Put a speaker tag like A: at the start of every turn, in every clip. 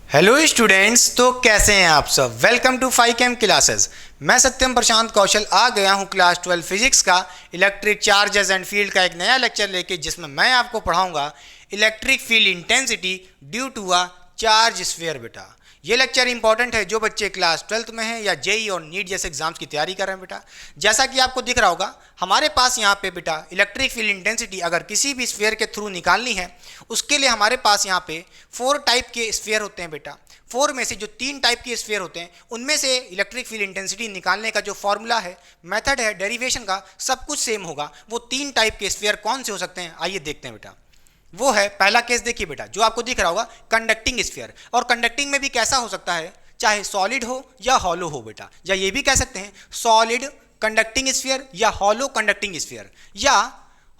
A: Hello students, तो कैसे हैं आप सब। Welcome to 5 classes. मैं सत्यम प्रशांत कौशल आ गया हूं क्लास 12 फिजिक्स का इलेक्ट्रिक चार्जेस एंड फील्ड का एक नया लेक्चर लेके, जिसमें मैं आपको पढ़ाऊंगा electric field intensity due to a charge sphere. बेटा ये लेक्चर इंपॉर्टेंट है जो बच्चे क्लास 12th में हैं या जेई और नीट जैसे एग्जाम्स की तैयारी कर रहे हैं। बेटा जैसा कि आपको दिख रहा होगा, हमारे पास यहाँ पे बेटा इलेक्ट्रिक फील्ड इंटेंसिटी अगर किसी भी स्फीयर के थ्रू निकालनी है, उसके लिए हमारे पास यहाँ पे 4 टाइप के स्फीयर होते हैं। बेटा 4 में से जो 3 टाइप के स्फीयर होते हैं, उनमें से इलेक्ट्रिक फील्ड इंटेंसिटी निकालने का जो फॉर्मूला है, मेथड है, डेरिवेशन का, सब कुछ सेम होगा। वो 3 टाइप के स्फीयर कौन से हो सकते हैं, आइए देखते हैं। बेटा वो है पहला केस, देखिए बेटा जो आपको दिख रहा होगा कंडक्टिंग स्फीयर। और कंडक्टिंग में भी कैसा हो सकता है, चाहे सॉलिड हो या हॉलो हो। बेटा या ये भी कह सकते हैं सॉलिड कंडक्टिंग स्फीयर या हॉलो कंडक्टिंग स्फीयर या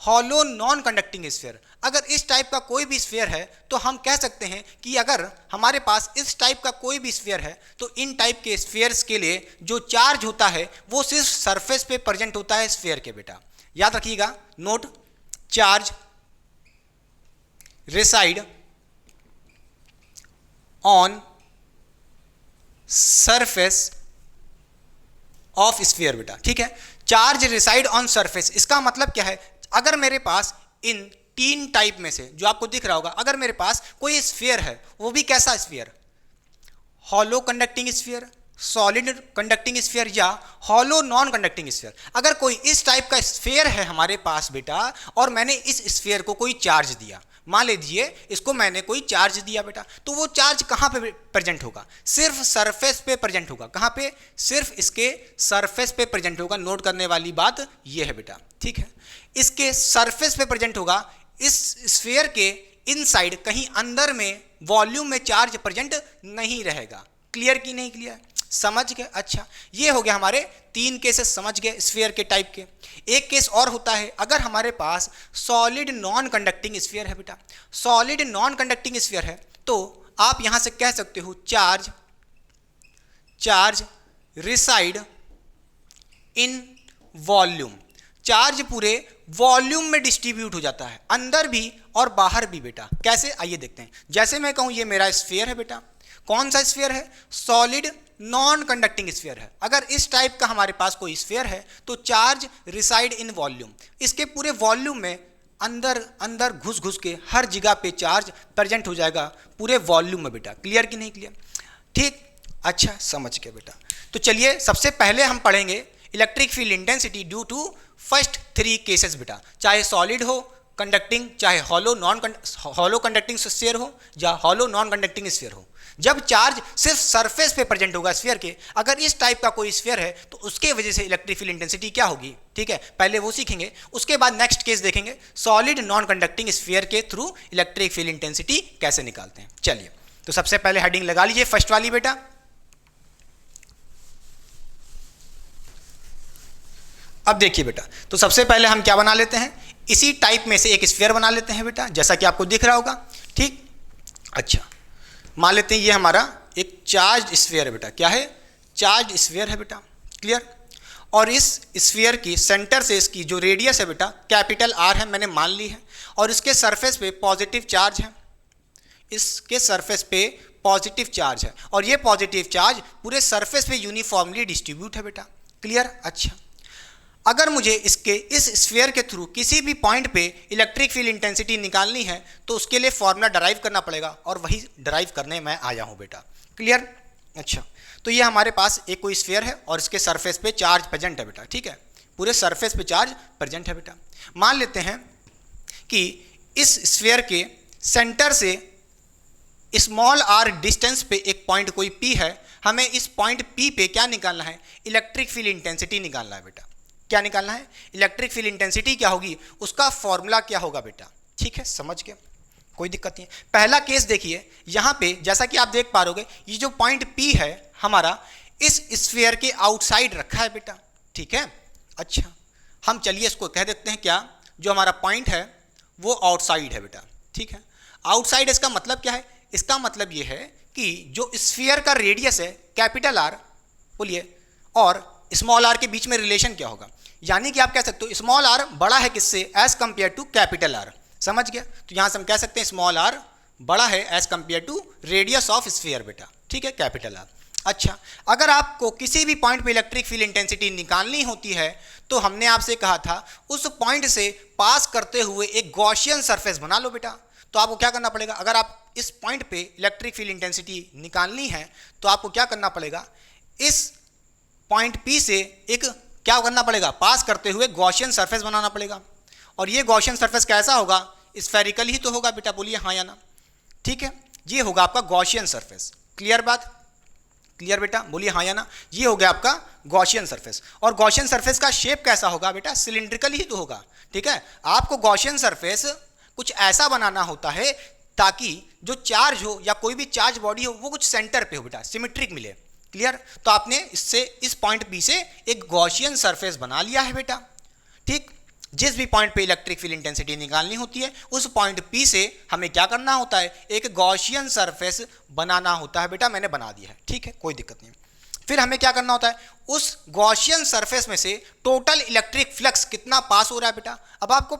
A: हॉलो नॉन कंडक्टिंग स्फीयर। अगर इस टाइप का कोई भी स्फीयर है तो हम कह सकते हैं कि अगर हमारे पास इस टाइप का कोई भी स्फीयर है तो इन टाइप के स्फीयर्स के लिए जो चार्ज होता है वो सिर्फ सरफेस पे प्रेजेंट होता है स्फीयर के। बेटा याद रखिएगा, note, charge reside on surface of sphere। बेटा ठीक है, चार्ज रिसाइड ऑन सरफेस, इसका मतलब क्या है, अगर मेरे पास इन 3 टाइप में से जो आपको दिख रहा होगा, अगर मेरे पास कोई स्फीयर है, वो भी कैसा sphere, hollow conducting sphere, solid conducting sphere या हॉलो नॉन कंडक्टिंग स्फीयर, अगर कोई इस टाइप का स्फीयर है हमारे पास बेटा, और मैंने इस स्फीयर को कोई चार्ज दिया, मान लीजिए इसको मैंने कोई चार्ज दिया बेटा, तो वो चार्ज कहाँ पे प्रेजेंट होगा, सिर्फ सरफेस पे प्रेजेंट होगा। कहाँ पे, सिर्फ इसके सरफेस पे प्रेजेंट होगा। नोट करने वाली बात ये है बेटा, ठीक है, इसके सरफेस पे प्रेजेंट होगा। इस स्फीयर के इनसाइड कहीं अंदर में वॉल्यूम में चार्ज प्रेजेंट नहीं रहेगा। क्लियर की नहीं क्लियर, समझ गए। अच्छा, ये हो गया हमारे 3 केसेस, समझ गए स्फीयर के टाइप के। एक केस और होता है, अगर हमारे पास सॉलिड नॉन कंडक्टिंग स्फीयर है। बेटा सॉलिड नॉन कंडक्टिंग स्फीयर है तो आप यहां से कह सकते हो charge reside in volume, charge पूरे वॉल्यूम में डिस्ट्रीब्यूट हो जाता है, अंदर भी और बाहर भी। बेटा कैसे, आइए देखते हैं। जैसे मैं कहूं ये मेरा स्फीयर है बेटा, कौन सा स्फीयर है, सॉलिड नॉन कंडक्टिंग स्फीयर है। अगर इस टाइप का हमारे पास कोई स्फीयर है तो चार्ज रिसाइड इन वॉल्यूम, इसके पूरे वॉल्यूम में अंदर अंदर घुस घुस के हर जगह पे चार्ज प्रेजेंट हो जाएगा, पूरे वॉल्यूम में। बेटा क्लियर कि नहीं क्लियर, ठीक, अच्छा समझ के। बेटा तो चलिए सबसे पहले हम पढ़ेंगे electric field intensity due to first 3 cases. बेटा चाहे सॉलिड हो कंडक्टिंग, चाहे हॉलो कंडक्टिंग स्फीयर हो या हॉलो नॉन कंडक्टिंग स्फीयर हो, जब चार्ज सिर्फ सरफेस पे प्रेजेंट होगा स्फीयर के, अगर इस टाइप का कोई स्फीयर है तो उसके वजह से इलेक्ट्रिक फील्ड इंटेंसिटी क्या होगी। ठीक है, पहले वो सीखेंगे, उसके बाद नेक्स्ट केस देखेंगे सॉलिड नॉन कंडक्टिंग स्फीयर के थ्रू इलेक्ट्रिक फील्ड इंटेंसिटी कैसे निकालते हैं। चलिए तो सबसे पहले हेडिंग लगा लीजिए फर्स्ट वाली। बेटा अब देखिए बेटा, तो सबसे पहले हम क्या बना लेते हैं, इसी टाइप में से एक स्फीयर बना लेते हैं बेटा, जैसा कि आपको दिख रहा होगा। ठीक, अच्छा मान लेते हैं ये हमारा एक चार्ज स्फीयर है बेटा। क्या है, चार्ज स्फीयर है बेटा, क्लियर। और इस स्फीयर की सेंटर से इसकी जो रेडियस है बेटा कैपिटल R है, मैंने मान ली है, और इसके सरफेस पे पॉजिटिव चार्ज है, इसके सरफेस पे पॉजिटिव चार्ज है, और ये पॉजिटिव चार्ज पूरे सरफेस पे यूनिफॉर्मली डिस्ट्रीब्यूट है बेटा, क्लियर। अच्छा, अगर मुझे इसके इस स्फीयर के थ्रू किसी भी पॉइंट पे इलेक्ट्रिक फील्ड इंटेंसिटी निकालनी है तो उसके लिए फॉर्मूला डराइव करना पड़ेगा, और वही डराइव करने मैं आया हूँ बेटा, क्लियर। अच्छा, तो ये हमारे पास एक कोई स्फीयर है और इसके सरफेस पे चार्ज प्रेजेंट है बेटा, ठीक है, पूरे सरफेस पे चार्ज प्रेजेंट है बेटा। मान लेते हैं कि इस स्फीयर के सेंटर से स्मॉल r डिस्टेंस पे एक पॉइंट कोई P है, हमें इस पॉइंट P पे क्या निकालना है, इलेक्ट्रिक फील्ड इंटेंसिटी निकालना है बेटा। क्या निकालना है, इलेक्ट्रिक फील्ड इंटेंसिटी क्या होगी, उसका फॉर्मूला क्या होगा बेटा, ठीक है, समझ गए, कोई दिक्कत नहीं है। पहला केस देखिए, यहाँ पे जैसा कि आप देख पा रहे, ये जो पॉइंट P है हमारा इस स्फीयर के आउटसाइड रखा है बेटा, ठीक है। अच्छा, हम चलिए इसको कह देते हैं क्या, जो हमारा पॉइंट है वो आउटसाइड है बेटा, ठीक है। आउटसाइड इसका मतलब क्या है, इसका मतलब ये है कि जो स्फीयर का रेडियस है कैपिटल R, बोलिए, और स्मॉल r के बीच में रिलेशन क्या होगा, यानी कि आप कह सकते हो स्मॉल r बड़ा है किससे, as compare to capital R, समझ गया। तो यहां से हम कह सकते हैं स्मॉल r बड़ा है as compare to radius of sphere बेटा, ठीक है, कैपिटल आर। अच्छा, अगर आपको किसी भी पॉइंट पे इलेक्ट्रिक फील्ड इंटेंसिटी निकालनी होती है तो हमने आपसे कहा था उस पॉइंट से पास करते हुए एक गॉसियन सरफेस बना लो बेटा। तो आपको क्या करना पड़ेगा, अगर आप इस पॉइंट पे इलेक्ट्रिक फील्ड इंटेंसिटी निकालनी है तो आपको क्या करना पड़ेगा, इस पॉइंट पी से एक क्या करना पड़ेगा, पास करते हुए गॉसियन सरफेस बनाना पड़ेगा। और ये गॉसियन सरफेस कैसा होगा, स्फेरिकल ही तो होगा बेटा, बोलिए हाँ या ना। ठीक है, ये होगा आपका गॉसियन सरफेस। क्लियर बात, क्लियर बेटा, बोलिए हाँ या ना। ये हो गया आपका गॉसियन सरफेस। और गॉसियन सरफेस का शेप कैसा होगा बेटा, सिलिंड्रिकल ही तो होगा। ठीक है, आपको गॉसियन सरफेस कुछ ऐसा बनाना होता है ताकि जो चार्ज हो या कोई भी चार्ज बॉडी हो वो कुछ सेंटर पे हो बेटा, सिमेट्रिक मिले। क्लियर, तो आपने इससे इस पॉइंट बी से एक गॉसियन सरफेस बना लिया है बेटा। ठीक, जिस भी पॉइंट पे इलेक्ट्रिक फील्ड इंटेंसिटी निकालनी होती है उस पॉइंट पी से हमें क्या करना होता है, एक गॉसियन सरफेस बनाना होता है बेटा। मैंने बना दिया है, ठीक है, कोई दिक्कत नहीं। फिर हमें क्या करना होता है, उस गॉसियन सरफेस में से टोटल इलेक्ट्रिक फ्लक्स कितना पास हो रहा है बेटा। अब आपको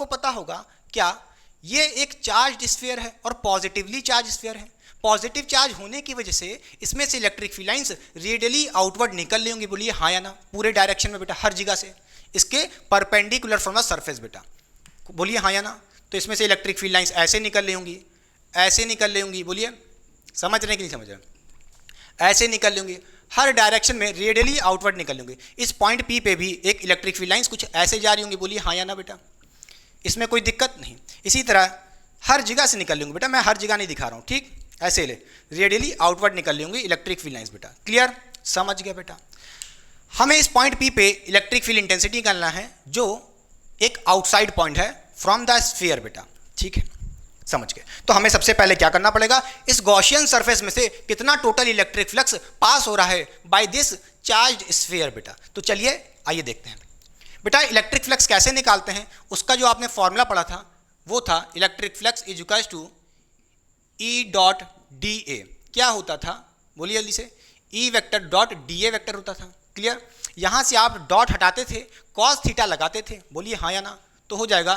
A: पता होगा क्या, ये एक चार्ज स्फीयर है और पॉजिटिवली चार्ज स्फीयर है। पॉजिटिव चार्ज होने की वजह से इसमें से electric field lines radially outward निकल रही होंगी, बोलिए हाँ या ना, पूरे डायरेक्शन में बेटा, हर जगह से इसके परपेंडिकुलर फ्रॉम द सरफेस बेटा, बोलिए हाँ या ना। तो इसमें से इलेक्ट्रिक फील्ड लाइंस ऐसे निकल रही होंगी, ऐसे निकल रही होंगी, बोलिए समझ रहे कि नहीं समझ रहे, ऐसे निकल रही होंगी, हर डायरेक्शन में रेडियली आउटवर्ड निकल रही होंगी। इस पॉइंट पी पे भी एक इलेक्ट्रिक फील्ड लाइंस कुछ ऐसे जा रही होंगी, बोलिए हाँ या ना बेटा, इसमें कोई दिक्कत नहीं। इसी तरह हर जगह से निकल रही होंगी बेटा, मैं हर जगह नहीं दिखा रहा हूँ, ठीक, ऐसे ले रेडियली आउटवर्ड निकल रही होंगी इलेक्ट्रिक फील्ड लाइंस बेटा। क्लियर, समझ गया बेटा। हमें इस पॉइंट पी पे इलेक्ट्रिक फील्ड इंटेंसिटी निकालना है जो एक आउटसाइड पॉइंट है फ्रॉम द स्फीयर बेटा, ठीक है, समझ गए। तो हमें सबसे पहले क्या करना पड़ेगा, इस गॉसियन सरफेस में से कितना टोटल इलेक्ट्रिक फ्लक्स पास हो रहा है बाय दिस चार्ज स्फीयर बेटा। तो चलिए आइए देखते हैं बेटा, इलेक्ट्रिक फ्लक्स कैसे निकालते हैं। उसका जो आपने फॉर्मूला पढ़ा था वो था electric flux is equals to e dot d a. क्या होता था, बोलिए जल्दी से, ई वेक्टर डॉट डी ए वेक्टर होता था। क्लियर, यहाँ से आप डॉट हटाते थे, कॉस थीटा लगाते थे, बोलिए हाँ या ना, तो हो जाएगा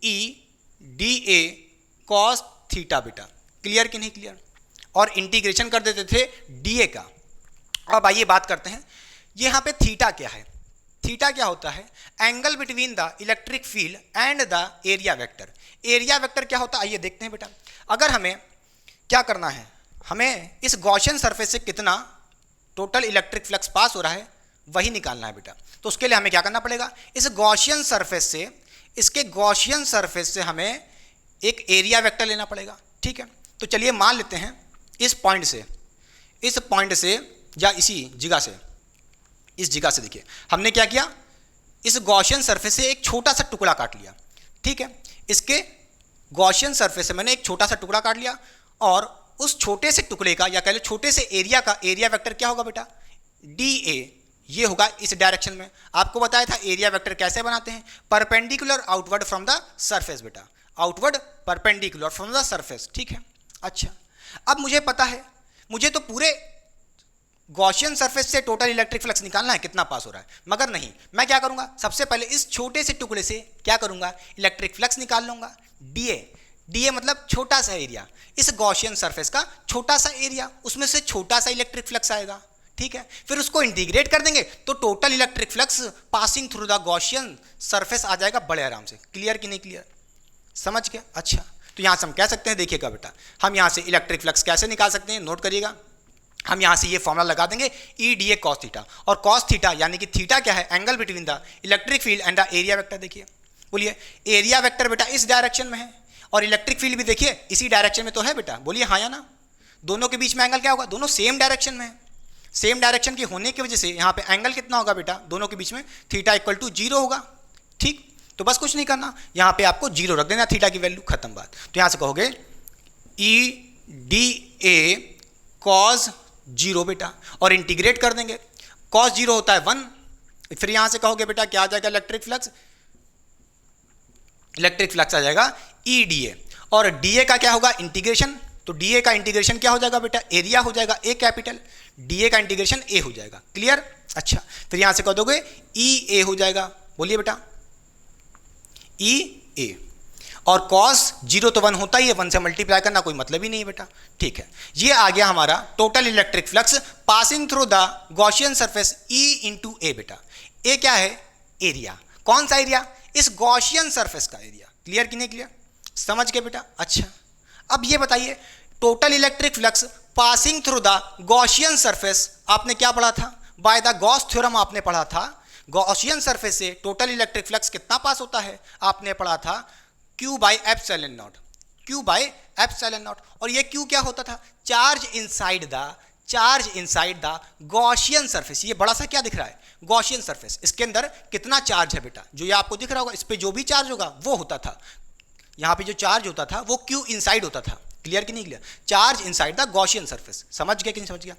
A: ई डी ए कॉस थीटा बेटा। क्लियर कि नहीं क्लियर, और इंटीग्रेशन कर देते थे डी ए का। अब आइए बात करते हैं, यहाँ पे थीटा क्या है। थीटा क्या होता है, angle between the electric field and the area vector. Area vector क्या होता है, आइए देखते हैं बेटा। अगर हमें क्या करना है, हमें इस गॉसियन सरफेस से कितना टोटल इलेक्ट्रिक फ्लक्स पास हो रहा है वही निकालना है बेटा। तो उसके लिए हमें क्या करना पड़ेगा, इस गॉसियन सरफेस से, इसके गॉसियन सरफेस से हमें एक एरिया वेक्टर लेना पड़ेगा। ठीक है, तो चलिए मान लेते हैं इस पॉइंट से या इसी जगह से, इस जगह से देखिए हमने क्या किया, इस गॉसियन सरफेस से एक छोटा सा टुकड़ा काट लिया। ठीक है, इसके गॉसियन सरफेस से मैंने एक छोटा सा टुकड़ा काट लिया और उस छोटे से टुकड़े का या कह लो छोटे से एरिया का एरिया वेक्टर क्या होगा बेटा, डी ए। ये होगा इस डायरेक्शन में। आपको बताया था एरिया वेक्टर कैसे बनाते हैं, perpendicular outward from the surface बेटा, outward perpendicular from the surface. ठीक है, अच्छा अब मुझे पता है, मुझे तो पूरे गॉसियन सरफेस से टोटल इलेक्ट्रिक फ्लक्स निकालना है कितना पास हो रहा है, मगर नहीं, मैं क्या करूंगा, सबसे पहले इस छोटे से टुकड़े से क्या करूंगा, इलेक्ट्रिक फ्लक्स निकाल लूंगा। डी ए मतलब छोटा सा एरिया, इस गॉसियन सरफेस का छोटा सा एरिया, उसमें से छोटा सा इलेक्ट्रिक फ्लक्स आएगा। ठीक है, फिर उसको इंटीग्रेट कर देंगे तो total electric flux passing through the Gaussian surface आ जाएगा बड़े आराम से। क्लियर कि नहीं क्लियर, समझ गया। अच्छा, तो यहाँ से हम कह सकते हैं, देखिएगा बेटा, हम यहाँ से इलेक्ट्रिक फ्लक्स कैसे निकाल सकते हैं, नोट करिएगा। हम यहाँ से ये फॉर्मूला लगा देंगे ई डी ए कॉस थीटा, और कॉस थीटा यानी कि थीटा क्या है, angle between the electric field and the area vector. देखिए, बोलिए एरिया वेक्टर बेटा इस डायरेक्शन में है और इलेक्ट्रिक फील्ड भी देखिए इसी डायरेक्शन में तो है बेटा, बोलिए हाँ या ना। दोनों के बीच में एंगल क्या होगा, दोनों सेम डायरेक्शन में है। सेम डायरेक्शन की होने की वजह से यहाँ पे एंगल कितना होगा बेटा, दोनों के बीच में थीटा इक्वल टू 0 होगा। ठीक, तो बस कुछ नहीं करना, यहाँ पे आपको 0 रख देना, थीटा की वैल्यू, खत्म बात। तो यहाँ से कहोगे ई डी ए कॉस 0 बेटा, और इंटीग्रेट कर देंगे, कॉस 0 होता है 1, फिर यहाँ से कहोगे बेटा क्या आ जाएगा, इलेक्ट्रिक फ्लक्स आ जाएगा ई डी ए, और डी ए का क्या होगा, इंटीग्रेशन। तो डी ए का इंटीग्रेशन क्या हो जाएगा बेटा, एरिया हो जाएगा ए कैपिटल, डी ए का इंटीग्रेशन ए हो जाएगा। क्लियर, अच्छा फिर यहाँ से कह दोगे ई ए हो जाएगा, बोलिए बेटा ई ए, और cos 0 तो 1 होता ही है, 1 से मल्टीप्लाई करना कोई मतलब ही नहीं है बेटा। ठीक है, ये आ गया हमारा total electric flux passing through the Gaussian surface E into A बेटा। ए क्या है? एरिया। कौन सा एरिया? इस गॉसियन सरफेस का एरिया। क्लियर कि नहीं क्लियर? समझ गए बेटा? अच्छा, अब ये बताइए total electric flux passing through the Gaussian surface आपने क्या पढ़ा था? बाय द गॉस थ्योरम आपने पढ़ा था। गॉसियन सरफेस से टोटल इलेक्ट्रिक फ्लक्स कितना पास होता है? आपने पढ़ा था Q by epsilon not, Q by epsilon not. और ये Q क्या होता था? Charge inside the Gaussian surface. ये बड़ा सा क्या दिख रहा है? Gaussian surface. इसके अंदर कितना चार्ज है बेटा? जो ये आपको दिख रहा होगा, इस पे जो भी चार्ज होगा वो होता था, यहाँ पे जो चार्ज होता था वो Q इनसाइड होता था। क्लियर कि नहीं clear? Charge inside the Gaussian surface. समझ गया कि नहीं समझ गया?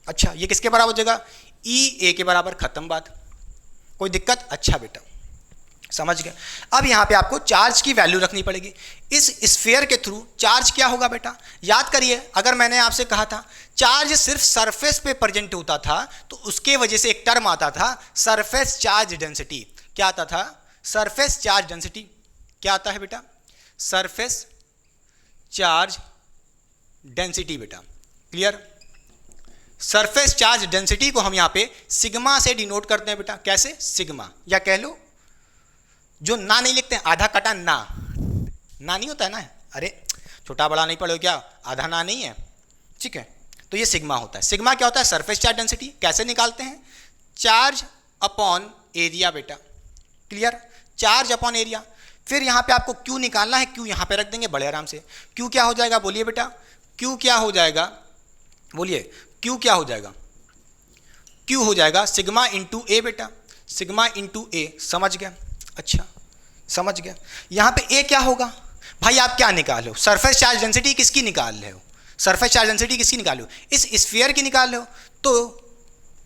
A: अच्छा, ये किसके बराबर हो जाएगा? E A के बराबर। खत्म बात। कोई दिक्कत? अच्छा बेटा, समझ गए। अब यहाँ पे आपको चार्ज की वैल्यू रखनी पड़ेगी। इस स्फीयर के थ्रू चार्ज क्या होगा बेटा? याद करिए, अगर मैंने आपसे कहा था चार्ज सिर्फ सरफेस पे प्रेजेंट होता था तो उसके वजह से एक टर्म आता था सरफेस चार्ज डेंसिटी। क्या आता था? Surface charge density. क्या आता है बेटा? सरफेस चार्ज डेंसिटी बेटा। क्लियर? सरफेस चार्ज डेंसिटी को हम यहाँ पे सिग्मा से डिनोट करते हैं बेटा। कैसे? सिग्मा, या कह लो जो ना नहीं लिखते हैं, आधा कटा ना नहीं होता है ना। अरे छोटा बड़ा नहीं पढ़ो क्या? आधा ना नहीं है, ठीक है। तो ये सिग्मा होता है। सिग्मा क्या होता है? Surface charge density. कैसे निकालते हैं? चार्ज अपॉन एरिया बेटा। क्लियर? Charge upon area. फिर यहाँ पे आपको Q निकालना है। Q यहाँ पे रख देंगे बड़े आराम से। Q क्या हो जाएगा? बोलिए बेटा, Q क्या हो जाएगा? बोलिए, Q क्या हो जाएगा? Q हो जाएगा सिग्मा इंटू ए बेटा। सिग्मा इंटू ए। समझ गया? अच्छा, समझ गया। यहाँ पे ए क्या होगा? भाई आप क्या निकाल रहे हो? सरफेस चार्ज डेंसिटी किसकी निकाल रहे हो? सरफेस चार्ज डेंसिटी किसकी निकाल रहे हो? इस स्फीयर की निकाल रहे हो।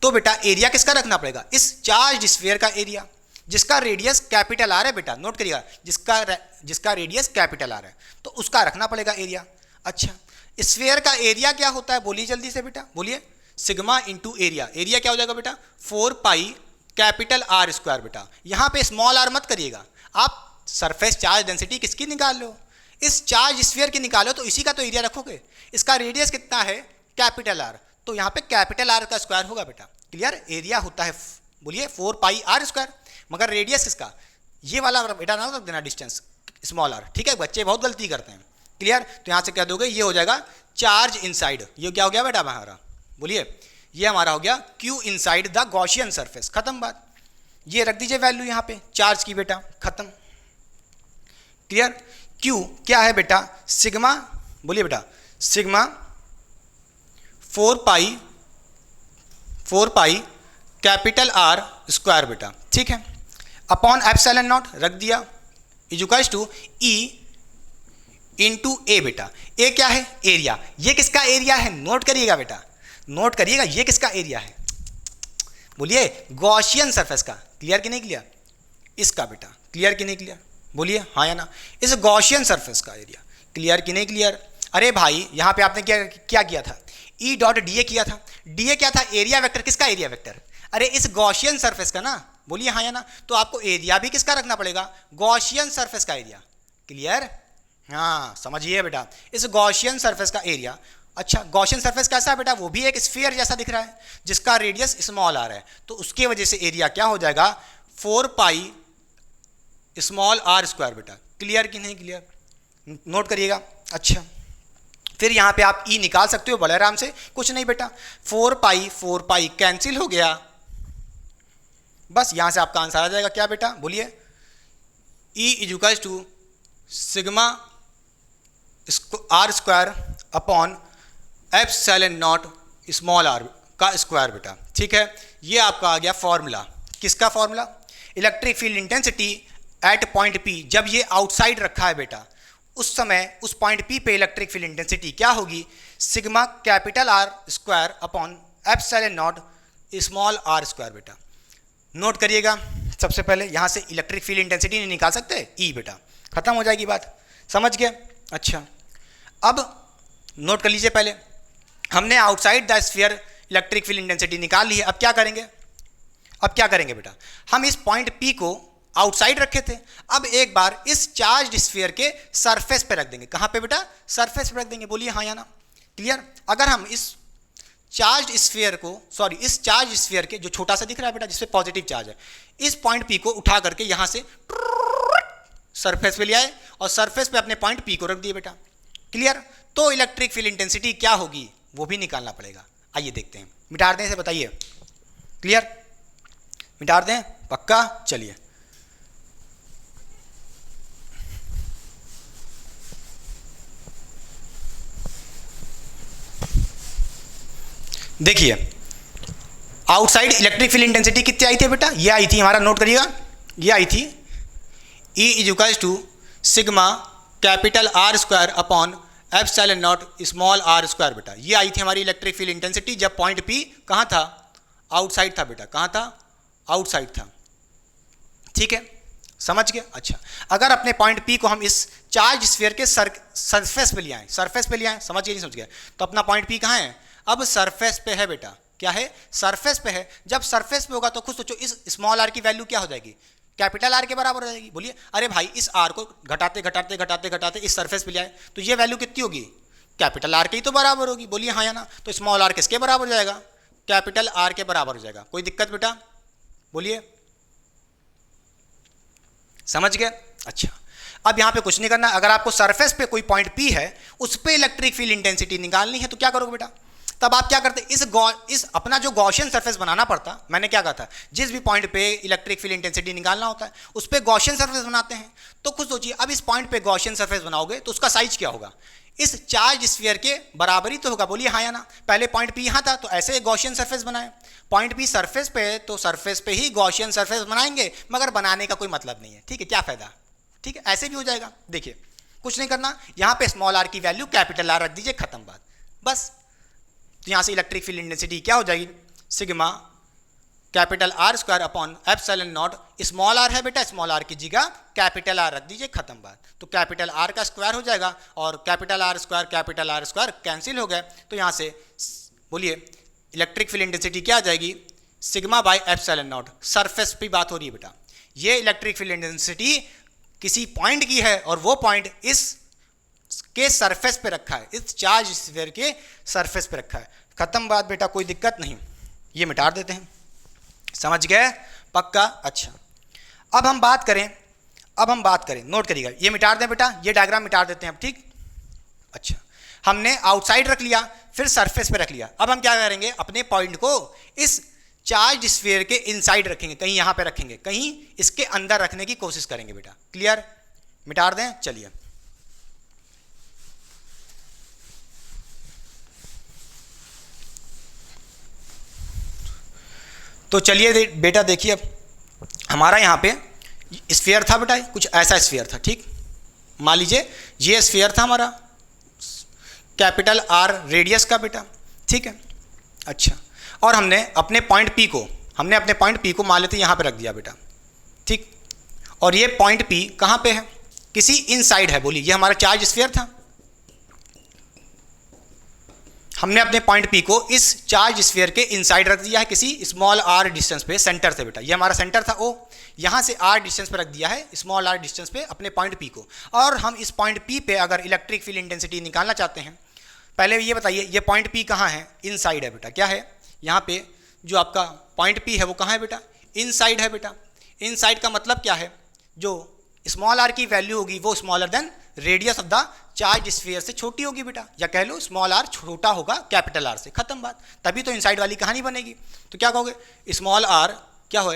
A: तो बेटा एरिया किसका रखना पड़ेगा? इस चार्ज स्फीयर का एरिया, जिसका रेडियस कैपिटल आर है बेटा। नोट करिएगा, जिसका रेडियस कैपिटल आर है तो उसका रखना पड़ेगा एरिया। अच्छा, स्फीयर का एरिया क्या होता है? बोलिए जल्दी से बेटा, बोलिए। Sigma into area. एरिया क्या हो जाएगा बेटा? 4 पाई कैपिटल आर स्क्वायर बेटा। यहाँ पे स्मॉल आर मत करिएगा, आप सरफेस चार्ज डेंसिटी किसकी निकाल लो? इस चार्ज स्फीयर की निकालो, तो इसी का तो एरिया रखोगे। इसका रेडियस कितना है? कैपिटल आर, तो यहाँ पे कैपिटल आर का स्क्वायर होगा बेटा। क्लियर? एरिया होता है, बोलिए, 4 पाई आर स्क्वायर, मगर रेडियस किसका? ये वाला बेटा ना रख देना, डिस्टेंस स्मॉल आर। ठीक है, बच्चे बहुत गलती करते हैं। क्लियर? तो यहाँ से कह दोगे ये हो जाएगा चार्ज इनसाइड। ये क्या हो गया बेटा हमारा? बोलिए, ये हमारा हो गया Q inside the Gaussian surface. खत्म बात। ये रख दीजिए वैल्यू यहाँ पे चार्ज की बेटा। खत्म। क्लियर? Q क्या है बेटा? सिग्मा, बोलिए बेटा, sigma 4 pi capital r square बेटा। ठीक है, अपॉन एप्सिलॉन नॉट रख दिया, equals to E into A बेटा। ए क्या है? एरिया। ये किसका एरिया है? नोट करिएगा बेटा, नोट करिएगा, ये किसका एरिया है? बोलिए, गॉसियन सरफेस का। क्लियर कि नहीं क्लियर? इसका बेटा। क्लियर कि नहीं क्लियर? बोलिए हाँ या ना। इस गॉसियन सरफेस का एरिया। क्लियर कि नहीं क्लियर? अरे भाई यहाँ पे आपने क्या किया था? E डॉट डी ए किया था। डी ए क्या था? Area vector. किसका एरिया वेक्टर? अरे इस गॉसियन सरफेस का ना। बोलिए हाँ या ना। तो आपको एरिया भी किसका रखना पड़ेगा? गॉसियन सरफेस का एरिया। क्लियर? हाँ, समझिए बेटा, इस गॉसियन सरफेस का एरिया। अच्छा, गॉसियन सरफेस कैसा है बेटा? वो भी एक स्फीयर जैसा दिख रहा है, जिसका रेडियस स्मॉल आर है, तो उसके वजह से एरिया क्या हो जाएगा? 4 पाई स्मॉल आर स्क्वायर बेटा। क्लियर कि नहीं क्लियर? नोट करिएगा। अच्छा, फिर यहाँ पे आप E निकाल सकते हो बड़े आराम से। कुछ नहीं बेटा, 4 पाई कैंसिल हो गया, बस यहाँ से आपका आंसर आ जाएगा। क्या बेटा? बोलिए, E equals to sigma r square upon epsilon naught small are का स्क्वायर बेटा। ठीक है, ये आपका आ गया फॉर्मूला। किसका formula? Electric field intensity at point P। जब ये आउटसाइड रखा है बेटा, उस समय उस पॉइंट P पे इलेक्ट्रिक फील्ड इंटेंसिटी क्या होगी? Sigma capital r square upon epsilon naught small are square बेटा। नोट करिएगा, सबसे पहले यहाँ से इलेक्ट्रिक फील्ड इंटेंसिटी नहीं निकाल सकते, E बेटा। खत्म हो जाएगी बात। समझ गए? अच्छा, अब नोट कर लीजिए, पहले हमने outside the sphere electric field intensity निकाल ली है। अब क्या करेंगे? बेटा, हम इस पॉइंट P को आउटसाइड रखे थे। अब एक बार इस चार्ज स्फीयर के सरफेस पे रख देंगे। कहाँ पे बेटा? सरफेस पे रख देंगे। बोलिए हाँ या ना? क्लियर? अगर हम इस चार्ज स्फीयर को, सॉरी इस चार्ज स्फीयर के जो छोटा सा दिख रहा है बेटा जिसपे पॉजिटिव चार्ज है, इस पॉइंट पी को उठा करके यहाँ से सरफेस पे ले आए और सरफेस पे अपने पॉइंट पी को रख दिए बेटा। क्लियर? तो इलेक्ट्रिक फील्ड इंटेंसिटी क्या होगी वो भी निकालना पड़ेगा। आइए देखते हैं। मिटा दें इसे, बताइए। क्लियर? मिटा दें? पक्का? चलिए देखिए, आउटसाइड इलेक्ट्रिक फील्ड इंटेंसिटी कितनी आई थी बेटा? ये आई थी, हमारा नोट करिएगा, ये आई थी E equals to sigma capital R square upon epsilon naught small r square बेटा। ये आई थी हमारी इलेक्ट्रिक फील्ड इंटेंसिटी जब पॉइंट P कहाँ था? आउटसाइड था बेटा। कहाँ था? आउटसाइड था। ठीक है, समझ गए? अच्छा, अगर अपने पॉइंट P को हम इस चार्ज स्फीयर के सरफेस पे ले आए, सरफेस पे ले आए, समझ गए नहीं समझ गए? तो अपना पॉइंट P कहाँ है? अब सरफेस पे है बेटा। क्या है? सरफेस पे है। जब सरफेस पे होगा तो खुद सोचो इस स्मॉल r की वैल्यू क्या हो जाएगी? कैपिटल R के बराबर हो जाएगी। बोलिए अरे भाई इस R को घटाते घटाते घटाते घटाते इस सरफेस पे ले आए तो ये वैल्यू कितनी होगी? कैपिटल R के ही तो बराबर होगी। बोलिए हाँ या ना? तो स्मॉल r किसके बराबर हो जाएगा? कैपिटल R के बराबर हो जाएगा। कोई दिक्कत बेटा? बोलिए, समझ गए? अच्छा, अब यहाँ पे कुछ नहीं करना। अगर आपको सरफेस पे कोई पॉइंट P है उस पर इलेक्ट्रिक फील्ड इंटेंसिटी निकालनी है तो क्या करोगे बेटा? तब आप क्या करते? इस अपना जो गॉसियन सरफेस बनाना पड़ता, मैंने क्या कहा था, जिस भी पॉइंट पे इलेक्ट्रिक फील्ड इंटेंसिटी निकालना होता है उस पे गॉसियन सरफेस बनाते हैं। तो खुद सोचिए, अब इस पॉइंट पे गॉसियन सरफेस बनाओगे तो उसका साइज क्या होगा? इस चार्ज स्फीयर के बराबर ही तो होगा। बोलिए हाँ या ना? पहले पॉइंट P यहाँ था तो ऐसे गॉसियन सरफेस बनाए। पॉइंट P सरफेस पे है तो सरफेस पे ही गॉसियन सरफेस बनाएंगे, मगर बनाने का कोई मतलब नहीं है। ठीक है, क्या फायदा? ठीक है, ऐसे भी हो जाएगा। देखिए कुछ नहीं करना, यहाँ पे स्मॉल r की वैल्यू कैपिटल R रख दीजिए, खत्म बात, बस। तो यहाँ से इलेक्ट्रिक फील्ड इंटेंसिटी क्या हो जाएगी? Sigma capital R square upon epsilon naught, small r है बेटा, स्मॉल r की जगह कैपिटल R रख दीजिए, खत्म बात। तो कैपिटल R का स्क्वायर हो जाएगा और कैपिटल R स्क्वायर कैंसिल हो गए। तो यहाँ से बोलिए इलेक्ट्रिक फील्ड इंटेंसिटी क्या आ जाएगी? Sigma by epsilon not. Surface पे बात हो रही है बेटा। ये इलेक्ट्रिक फील्ड इंटेंसिटी किसी पॉइंट की है और वो पॉइंट इस के सरफेस पे रखा है, इस चार्ज स्फीयर के सरफेस पे रखा है। खत्म बात बेटा, कोई दिक्कत नहीं। ये मिटा देते हैं, समझ गए? पक्का? अच्छा, अब हम बात करें, नोट करिएगा, ये मिटा दें बेटा, ये डायग्राम मिटा देते हैं अब। ठीक, अच्छा, हमने आउटसाइड रख लिया, फिर सरफेस पे रख लिया। अब हम क्या करेंगे? अपने पॉइंट को इस चार्ज स्फीयर के इनसाइड रखेंगे, कहीं यहाँ पे रखेंगे, कहीं इसके अंदर रखने की कोशिश करेंगे बेटा। क्लियर? मिटा दें? चलिए तो चलिए बेटा, देखिए अब हमारा यहाँ पे स्फीयर था बेटा, कुछ ऐसा स्फीयर था। ठीक, मान लीजिए ये स्फीयर था हमारा, कैपिटल R रेडियस का बेटा। ठीक है, अच्छा, और हमने अपने पॉइंट P को मान लेते यहाँ पे रख दिया बेटा। ठीक, और ये पॉइंट P कहाँ पे है? किसी इनसाइड है। बोलिए, ये हमारा चार्ज स्फीयर था, हमने अपने पॉइंट P को इस चार्ज स्फीयर के इनसाइड रख दिया है, किसी स्मॉल r डिस्टेंस पे, सेंटर से बेटा। ये हमारा सेंटर था O, यहाँ से r डिस्टेंस पे रख दिया है, स्मॉल r डिस्टेंस पे अपने पॉइंट P को। और हम इस पॉइंट P पे अगर इलेक्ट्रिक फील्ड इंटेंसिटी निकालना चाहते हैं, पहले ये बताइए ये पॉइंट P कहाँ है? इनसाइड है बेटा। क्या है? यहाँ पे जो आपका पॉइंट P है वो कहाँ है बेटा? इनसाइड है बेटा। इनसाइड का मतलब क्या है? जो स्मॉल r की वैल्यू होगी वो smaller than radius of the charge sphere से छोटी होगी बेटा, या कह लो स्मॉल r छोटा होगा कैपिटल R से, खत्म बात। तभी तो इनसाइड वाली कहानी बनेगी। तो क्या कहोगे? स्मॉल r क्या हो,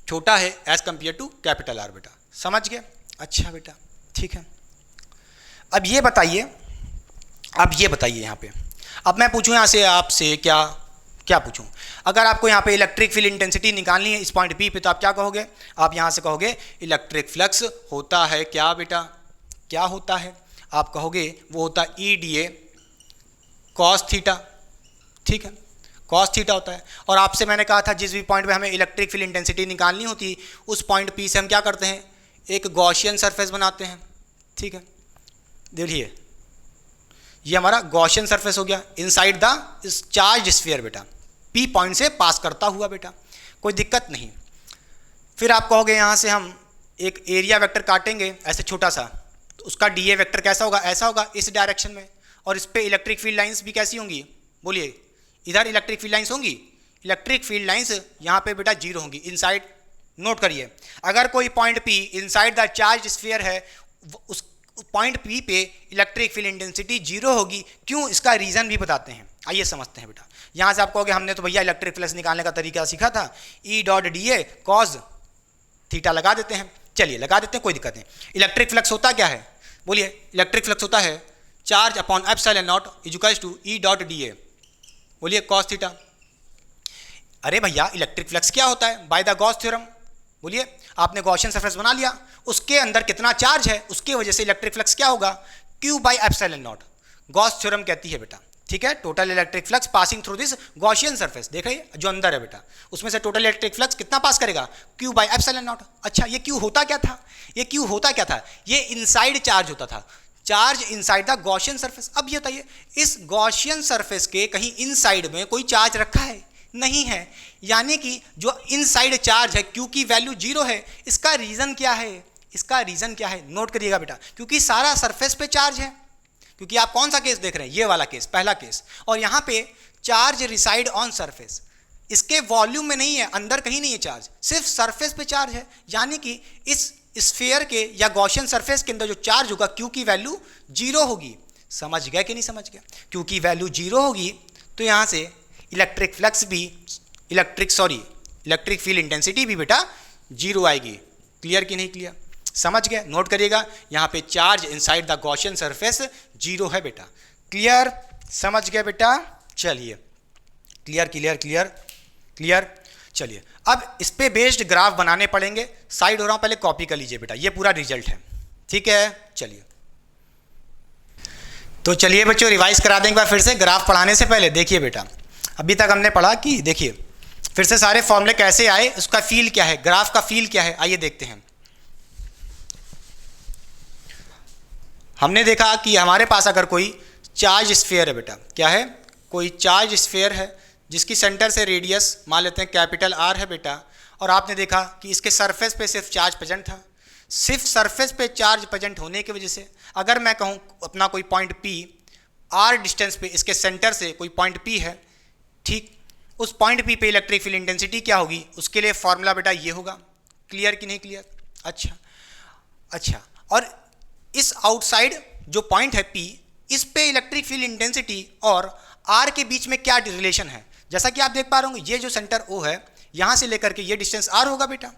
A: छोटा है as compare to capital R बेटा। समझ गए? अच्छा बेटा, ठीक है। अब ये बताइए यहाँ पे, अब मैं पूछूं यहाँ से आपसे क्या पूछूं? अगर आपको यहाँ पे इलेक्ट्रिक फील्ड इंटेंसिटी निकालनी है इस पॉइंट P पे, तो आप क्या कहोगे? आप यहाँ से कहोगे इलेक्ट्रिक फ्लक्स होता है क्या बेटा? क्या होता है? आप कहोगे वो होता है EDA कॉस थीटा। ठीक है, कॉस थीटा होता है। और आपसे मैंने कहा था जिस भी पॉइंट पे हमें इलेक्ट्रिक फील्ड इंटेंसिटी निकालनी होती उस पॉइंट P से हम क्या करते हैं? एक गॉसियन सरफेस बनाते हैं। ठीक है, देखिए ये हमारा गॉसियन सरफेस हो गया इनसाइड द इस चार्ज स्फीयर बेटा, P पॉइंट से पास करता हुआ बेटा, कोई दिक्कत नहीं। फिर आप कहोगे यहाँ से हम एक एरिया वेक्टर काटेंगे ऐसे छोटा सा, तो उसका डी ए वेक्टर कैसा होगा, ऐसा होगा इस डायरेक्शन में, और इस पे इलेक्ट्रिक फील्ड लाइंस भी कैसी होंगी, बोलिए, इधर इलेक्ट्रिक फील्ड लाइंस होंगी, इलेक्ट्रिक फील्ड लाइंस यहाँ पे बेटा जीरो होंगी इनसाइड। नोट करिए, अगर कोई point P inside the charge sphere है, उस पॉइंट पी पे इलेक्ट्रिक फील्ड इंटेंसिटी जीरो होगी। क्यों, इसका रीज़न भी बताते हैं, आइए समझते हैं बेटा। यहाँ से आप कहोगे हमने तो भैया इलेक्ट्रिक फ्लक्स निकालने का तरीका सीखा था, ई डॉट डी ए कॉज थीटा लगा देते हैं, चलिए लगा देते हैं, कोई दिक्कत नहीं। इलेक्ट्रिक फ्लक्स होता क्या है, बोलिए, इलेक्ट्रिक फ्लक्स होता है charge upon epsilon naught equals to e dot d a, बोलिए कॉस थीटा। अरे भैया इलेक्ट्रिक फ्लक्स क्या होता है, बाय द गॉस थ्योरम, बोलिए, आपने गॉसियन सरफेस बना लिया, उसके अंदर कितना चार्ज है उसके वजह से इलेक्ट्रिक फ्लक्स क्या होगा, Q by epsilon not, Gauss theorem कहती है बेटा, ठीक है। Total electric flux passing through this Gaussian surface, देख रहे जो अंदर है बेटा, उसमें से टोटल इलेक्ट्रिक फ्लक्स कितना पास करेगा, क्यू बाई एप्सिलॉन नॉट। अच्छा, ये क्यू होता क्या था, ये क्यू होता क्या था, ये इनसाइड चार्ज होता था, charge inside the Gaussian surface. अब ये बताइए, इस गॉसियन सरफेस के कहीं इनसाइड में कोई चार्ज रखा है, नहीं है, यानी कि जो इनसाइड चार्ज है क्यू की वैल्यू जीरो है। इसका रीजन क्या है, इसका रीजन क्या है, नोट करिएगा बेटा, क्योंकि सारा सरफेस पे चार्ज है, क्योंकि आप कौन सा केस देख रहे हैं, ये वाला केस, पहला केस, और यहाँ पे चार्ज रिसाइड ऑन सरफेस, इसके वॉल्यूम में नहीं है, अंदर कहीं नहीं है चार्ज, सिर्फ सरफेस पे चार्ज है, यानी कि इस स्फीयर के या गॉसियन सरफेस के अंदर जो चार्ज होगा क्यू की वैल्यू जीरो होगी। समझ गया कि नहीं समझ गया, क्यू की वैल्यू जीरो होगी तो यहाँ से इलेक्ट्रिक फ्लक्स भी इलेक्ट्रिक फील्ड इंटेंसिटी भी बेटा जीरो आएगी। क्लियर कि नहीं क्लियर, समझ गए, नोट करिएगा, यहाँ पे charge inside the Gaussian surface zero है बेटा। क्लियर, समझ गए बेटा, चलिए क्लियर क्लियर क्लियर क्लियर। चलिए अब इस पे बेस्ड ग्राफ बनाने पड़ेंगे, साइड हो रहा हूँ, पहले कॉपी कर लीजिए बेटा, ये पूरा रिजल्ट है, ठीक है। चलिए तो चलिए बच्चों रिवाइज करा देंगे फिर से, ग्राफ पढ़ाने से पहले देखिए बेटा, अभी तक हमने पढ़ा कि देखिए फिर से सारे फॉर्मूले कैसे आए, उसका फील क्या है, ग्राफ का फील क्या है, आइए देखते हैं। हमने देखा कि हमारे पास अगर कोई चार्ज स्फीयर है बेटा, क्या है, कोई चार्ज स्फीयर है जिसकी सेंटर से रेडियस मान लेते हैं कैपिटल आर है बेटा, और आपने देखा कि इसके सरफेस पे सिर्फ चार्ज प्रेजेंट था, सिर्फ सरफेस पे चार्ज प्रेजेंट होने की वजह से अगर मैं कहूँ अपना कोई पॉइंट पी आर डिस्टेंस पे इसके सेंटर से कोई पॉइंट पी है, ठीक, उस पॉइंट पी पे इलेक्ट्रिक फील्ड इंटेंसिटी क्या होगी, उसके लिए फॉर्मूला बेटा ये होगा। क्लियर कि नहीं क्लियर, अच्छा, और इस आउटसाइड जो पॉइंट है पी, इस पे इलेक्ट्रिक फील्ड इंटेंसिटी और आर के बीच में क्या रिलेशन है, जैसा कि आप देख पा रहे होंगे, ये जो सेंटर ओ है यहाँ से लेकर के ये डिस्टेंस आर होगा बेटा।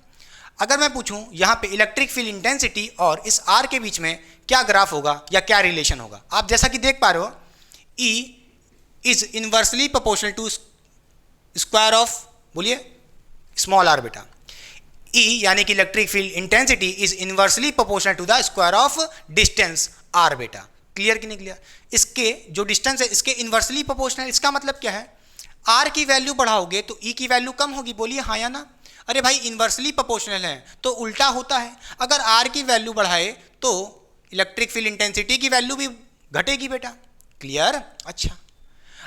A: अगर मैं पूछूं यहाँ पे इलेक्ट्रिक फील्ड इंटेंसिटी और इस आर के बीच में क्या ग्राफ होगा या क्या रिलेशन होगा, आप जैसा कि देख पा रहे हो, E is inversely proportional to square of, बोलिए स्मॉल आर बेटा, ई यानी कि electric field intensity is inversely proportional to the square of distance r बेटा। क्लियर कि नहीं क्लियर, इसके जो डिस्टेंस है इसके इनवर्सली प्रोपोर्शनल, इसका मतलब क्या है, आर की वैल्यू बढ़ाओगे तो ई की वैल्यू कम होगी, बोलिए हाँ या ना। अरे भाई इनवर्सली प्रोपोर्शनल है तो उल्टा होता है, अगर आर की वैल्यू बढ़ाए तो इलेक्ट्रिक फील्ड इंटेंसिटी की वैल्यू भी घटेगी बेटा। क्लियर, अच्छा,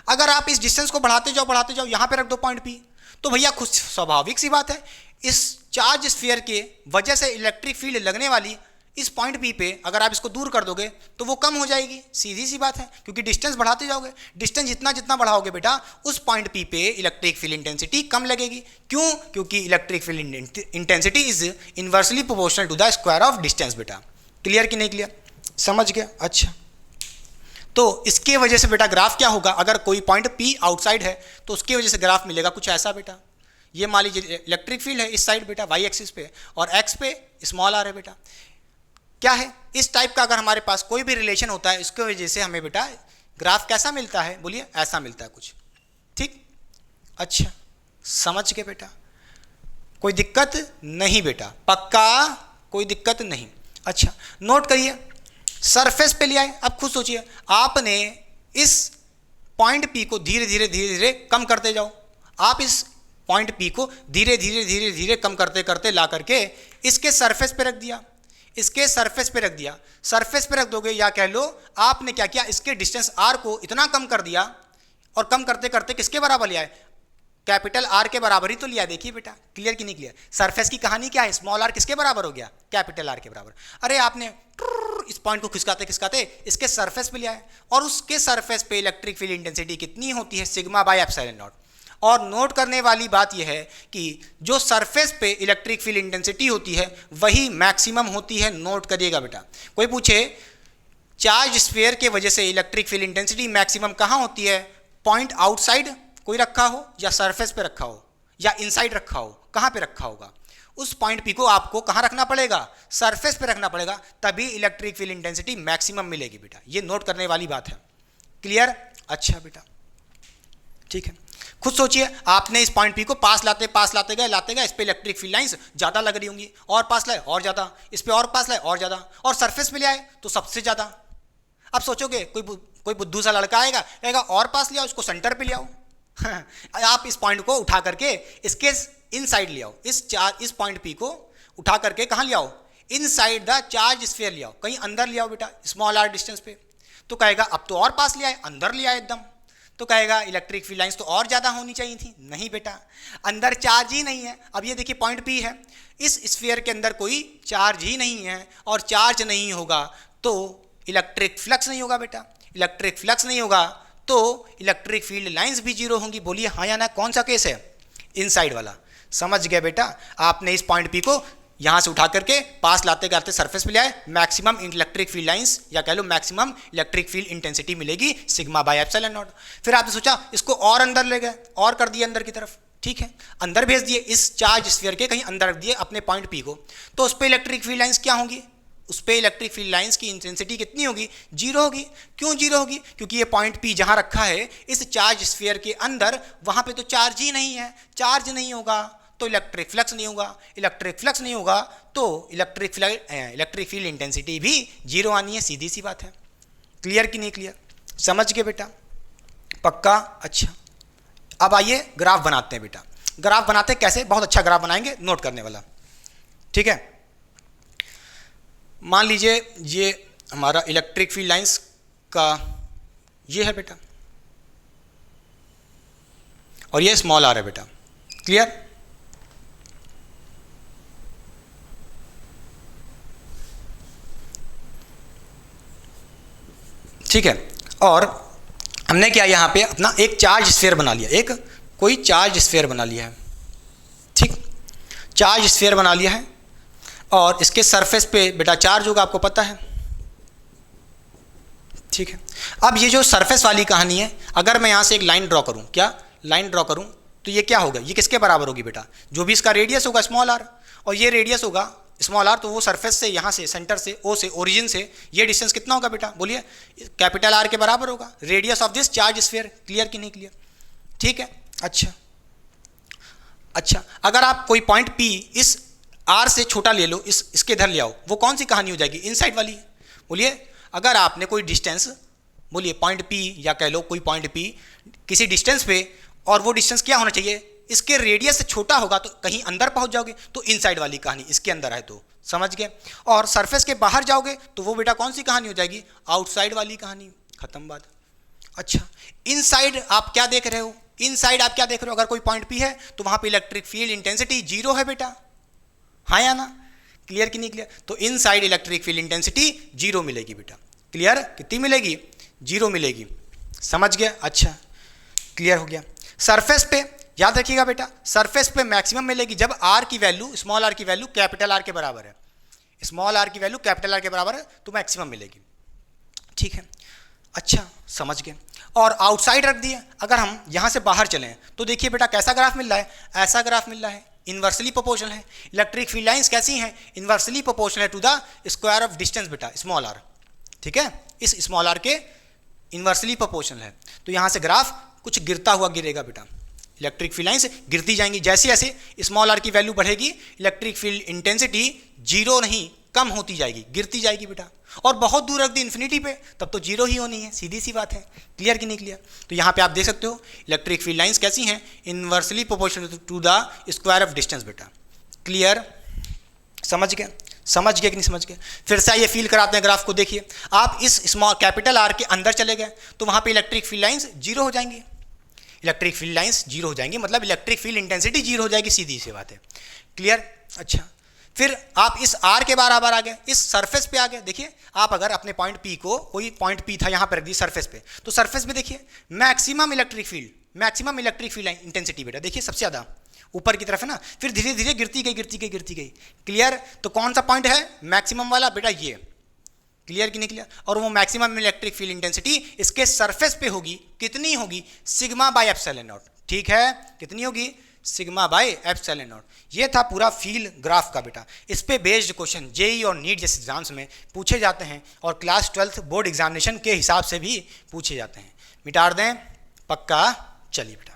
A: अगर आप इस डिस्टेंस को बढ़ाते जाओ यहाँ पे रख दो पॉइंट पी, तो भैया खुद स्वाभाविक सी बात है, इस चार्ज स्फीयर के वजह से इलेक्ट्रिक फील्ड लगने वाली इस पॉइंट पी पे अगर आप इसको दूर कर दोगे तो वो कम हो जाएगी, सीधी सी बात है, क्योंकि डिस्टेंस बढ़ाते जाओगे, डिस्टेंस जितना बढ़ाओगे बेटा उस पॉइंट पी पे इलेक्ट्रिक फील्ड इंटेंसिटी कम लगेगी। क्यों, क्योंकि electric field intensity is inversely proportional to the square of distance बेटा। क्लियर कि नहीं क्लियर, समझ गया, अच्छा। तो इसके वजह से बेटा ग्राफ क्या होगा, अगर कोई पॉइंट पी आउटसाइड है तो उसकी वजह से ग्राफ मिलेगा कुछ ऐसा बेटा, ये मान लीजिए इलेक्ट्रिक फील्ड है इस साइड बेटा वाई एक्सिस पे, और एक्स पे स्मॉल आर है बेटा, क्या है, इस टाइप का अगर हमारे पास कोई भी रिलेशन होता है इसकी वजह से हमें बेटा ग्राफ कैसा मिलता है, बोलिए ऐसा मिलता है कुछ, ठीक, अच्छा, समझ गए बेटा, कोई दिक्कत नहीं बेटा, पक्का कोई दिक्कत नहीं। अच्छा, नोट करिए, सरफेस पे लिया है, अब खुद सोचिए, आपने इस पॉइंट पी को धीरे धीरे कम करते जाओ, आप इस पॉइंट पी को धीरे धीरे कम करते करते ला करके इसके सरफेस पे रख दिया, इसके सरफेस पे रख दिया, सरफेस पे रख दोगे या कह लो आपने क्या किया, इसके डिस्टेंस आर को इतना कम कर दिया और कम करते करते किसके बराबर लिया है, कैपिटल आर के बराबर ही तो लिया, देखिए बेटा, क्लियर कि नहीं क्लियर। सरफेस की कहानी क्या है, स्मॉल आर किसके बराबर हो गया, कैपिटल आर के बराबर। अरे आपने इस पॉइंट को खिसकाते खिसकाते इसके सरफेस पे लिया है, और उसके सरफेस पे इलेक्ट्रिक फील्ड इंटेंसिटी कितनी होती है, सिग्मा बाय एप्सिलॉन नॉट। और नोट करने वाली बात यह है कि जो सरफेस पे इलेक्ट्रिक फील्ड इंटेंसिटी होती है वही मैक्सिमम होती है। नोट करिएगा बेटा, कोई पूछे चार्ज स्फीयर के वजह से इलेक्ट्रिक फील्ड इंटेंसिटी मैक्सिमम कहाँ होती है, पॉइंट आउटसाइड कोई रखा हो, या सरफेस पे रखा हो, या इनसाइड रखा हो, कहाँ पे रखा होगा, उस पॉइंट पी को आपको कहाँ रखना पड़ेगा, सरफेस पे रखना पड़ेगा, तभी इलेक्ट्रिक फील्ड इंटेंसिटी मैक्सिमम मिलेगी बेटा। ये नोट करने वाली बात है, क्लियर। अच्छा बेटा, ठीक है, खुद सोचिए, आपने इस पॉइंट पी को पास लाते गए इस पे इलेक्ट्रिक फील्ड लाइंस ज़्यादा लग रही होंगी, और पास लाए और ज़्यादा, इस पे और पास लाए और ज़्यादा, और सरफेस पे ले आए तो सबसे ज़्यादा। अब सोचोगे कोई बुद्धू सा लड़का आएगा, कहेगा और पास ले आओ, इसको सेंटर पे ले आओ। आप इस पॉइंट को उठा करके इसके इनसाइड ले आओ, इस पॉइंट पी को उठा करके कहाँ ले आओ, इनसाइड द चार्ज स्फीयर ले आओ, कहीं अंदर ले आओ बेटा, स्मॉल आर डिस्टेंस पे। तो कहेगा अब तो और पास ले आए, अंदर ले आए एकदम, तो कहेगा इलेक्ट्रिक फील्ड लाइंस तो और ज़्यादा होनी चाहिए थी। नहीं बेटा, अंदर चार्ज ही नहीं है। अब ये देखिए पॉइंट पी है, इस स्फीयर के अंदर कोई चार्ज ही नहीं है, और चार्ज नहीं होगा तो इलेक्ट्रिक फ्लक्स नहीं होगा बेटा। इलेक्ट्रिक फ्लक्स नहीं होगा तो इलेक्ट्रिक फील्ड लाइंस भी जीरो होंगी। बोलिए हाँ या ना, कौन सा केस है, इनसाइड वाला। समझ गए बेटा, आपने इस पॉइंट पी को यहाँ से उठा करके पास लाते करते सरफेस पे ले आए, मैक्सिमम इलेक्ट्रिक फील्ड लाइंस, या कह लो मैक्सिमम इलेक्ट्रिक फील्ड इंटेंसिटी मिलेगी सिग्मा बाय एप्सिलॉन नॉट। फिर आपने सोचा इसको और अंदर ले गए, और कर दिए अंदर की तरफ, ठीक है, अंदर भेज दिए, इस चार्ज स्फीयर के कहीं अंदर रख दिए अपने पॉइंट पी को, तो उस पर इलेक्ट्रिक फील्ड लाइंस क्या होंगी, उस पर इलेक्ट्रिक फील्ड लाइंस की इंटेंसिटी कितनी होगी, जीरो होगी। क्यों जीरो होगी, क्योंकि ये पॉइंट पी जहाँ रखा है इस चार्ज स्फीयर के अंदर, वहाँ पे तो चार्ज ही नहीं है, चार्ज नहीं होगा तो इलेक्ट्रिक फ्लक्स नहीं होगा, इलेक्ट्रिक फ्लक्स नहीं होगा तो इलेक्ट्रिक फील्ड इंटेंसिटी भी जीरो आनी है, सीधी सी बात है। क्लियर कि नहीं क्लियर, समझ गए बेटा, पक्का। अच्छा, अब आइए ग्राफ बनाते हैं बेटा। ग्राफ बनाते कैसे, बहुत अच्छा ग्राफ बनाएंगे, नोट करने वाला, ठीक है। मान लीजिए ये हमारा इलेक्ट्रिक फील्ड लाइंस का ये है बेटा, और ये स्मॉल आर है बेटा, क्लियर। ठीक है, और हमने क्या यहाँ पे अपना एक चार्ज स्फीयर बना लिया, एक कोई चार्ज स्फीयर बना लिया है, ठीक, चार्ज स्फीयर बना लिया है, और इसके सरफेस पे बेटा चार्ज होगा, आपको पता है, ठीक है। अब ये जो सरफेस वाली कहानी है, अगर मैं यहाँ से एक लाइन ड्रॉ करूँ, क्या लाइन ड्रॉ करूँ, तो ये क्या होगा, ये किसके बराबर होगी बेटा, जो भी इसका रेडियस होगा स्मॉल आर, और ये रेडियस होगा स्मॉल आर, तो वो सरफेस से यहाँ से सेंटर से ओ से ओरिजिन से ये डिस्टेंस कितना होगा बेटा, बोलिए, कैपिटल आर के बराबर होगा, radius of this charge sphere. Clear कि नहीं क्लियर, ठीक है। अच्छा, अगर आप कोई पॉइंट पी इस आर से छोटा ले लो, इसके इधर ले आओ, वो कौन सी कहानी हो जाएगी, इनसाइड वाली। बोलिए, अगर आपने कोई डिस्टेंस, बोलिए पॉइंट पी, या कह लो कोई पॉइंट पी किसी डिस्टेंस पे, और वो डिस्टेंस क्या होना चाहिए, इसके रेडियस से छोटा होगा तो कहीं अंदर पहुंच जाओगे, तो इनसाइड वाली कहानी, इसके अंदर है तो, समझ गए। और सरफेस के बाहर जाओगे तो वो बेटा कौन सी कहानी हो जाएगी, आउटसाइड वाली कहानी, खत्म बात। अच्छा, इनसाइड आप क्या देख रहे हो, इनसाइड आप क्या देख रहे हो, अगर कोई पॉइंट पी है तो वहां पे इलेक्ट्रिक फील्ड इंटेंसिटी जीरो है बेटा, हाँ या ना, क्लियर कि नहीं क्लियर। तो inside electric field intensity zero मिलेगी बेटा, क्लियर, कितनी मिलेगी, जीरो मिलेगी, समझ गया। अच्छा, क्लियर हो गया। सरफेस पे याद रखिएगा बेटा, सरफेस पे मैक्सिमम मिलेगी जब आर की वैल्यू, स्मॉल आर की वैल्यू कैपिटल आर के बराबर है, स्मॉल आर की वैल्यू कैपिटल आर के बराबर है तो मैक्सिमम मिलेगी, ठीक है। अच्छा, समझ गए। और आउटसाइड रख दिए, अगर हम यहाँ से बाहर चलें तो देखिए बेटा कैसा ग्राफ मिल रहा है, ऐसा ग्राफ मिल रहा है, इन्वर्सली प्रोपोर्शनल है। इलेक्ट्रिक फील्ड लाइंस कैसी हैं, इन्वर्सली प्रोपोर्शनल है to the square of distance बेटा, स्मॉल आर, ठीक है, इस स्मॉल आर के इन्वर्सली प्रोपोर्शनल है। तो यहाँ से ग्राफ कुछ गिरता हुआ गिरेगा बेटा, इलेक्ट्रिक फील्ड लाइंस गिरती जाएंगी, जैसे जैसे स्मॉल आर की वैल्यू बढ़ेगी इलेक्ट्रिक फील्ड इंटेंसिटी जीरो नहीं कम होती जाएगी, गिरती जाएगी बेटा, और बहुत दूर रख दी इन्फिनिटी पे, तब तो जीरो ही होनी है, सीधी सी बात है। क्लियर कि नहीं क्लियर। तो यहाँ पे आप देख सकते हो इलेक्ट्रिक फील्ड लाइंस कैसी हैं, inversely proportional to the square of distance बेटा। क्लियर, समझ गए, समझ गए कि नहीं समझ गए। फिर से ये फील कराते हैं ग्राफ को, देखिए आप इस स्मॉल कैपिटल आर के अंदर चले गए तो वहाँ पे इलेक्ट्रिक फील्ड लाइंस जीरो हो जाएंगी, इलेक्ट्रिक फील्ड लाइंस जीरो हो जाएंगी, मतलब इलेक्ट्रिक फील्ड इंटेंसिटी जीरो हो जाएगी, सीधी सी बात है। क्लियर? अच्छा, फिर आप इस आर के बराबर आ गए, इस सरफेस पे आ गए। देखिए आप अगर अपने पॉइंट पी को, कोई पॉइंट पी था यहाँ पर रख दी सरफेस पे, तो सरफेस पे देखिए मैक्सिमम इलेक्ट्रिक फील्ड इंटेंसिटी बेटा, देखिए सबसे ज़्यादा ऊपर की तरफ है ना, फिर धीरे धीरे गिरती गई। क्लियर? तो कौन सा पॉइंट है मैक्सिमम वाला बेटा? ये। क्लियर कि नहीं क्लियर? और वो मैक्सिमम इलेक्ट्रिक फील्ड इंटेंसिटी इसके सरफेस पे होगी, कितनी होगी? Sigma by epsilon not. ठीक है, कितनी होगी? Sigma by epsilon not. ये था पूरा फील्ड ग्राफ का बेटा। इस पे बेस्ड क्वेश्चन जेई और नीट जैसे एग्जाम्स में पूछे जाते हैं और क्लास 12th बोर्ड एग्जामिनेशन के हिसाब से भी पूछे जाते हैं। मिटा दें पक्का? चलिए बेटा,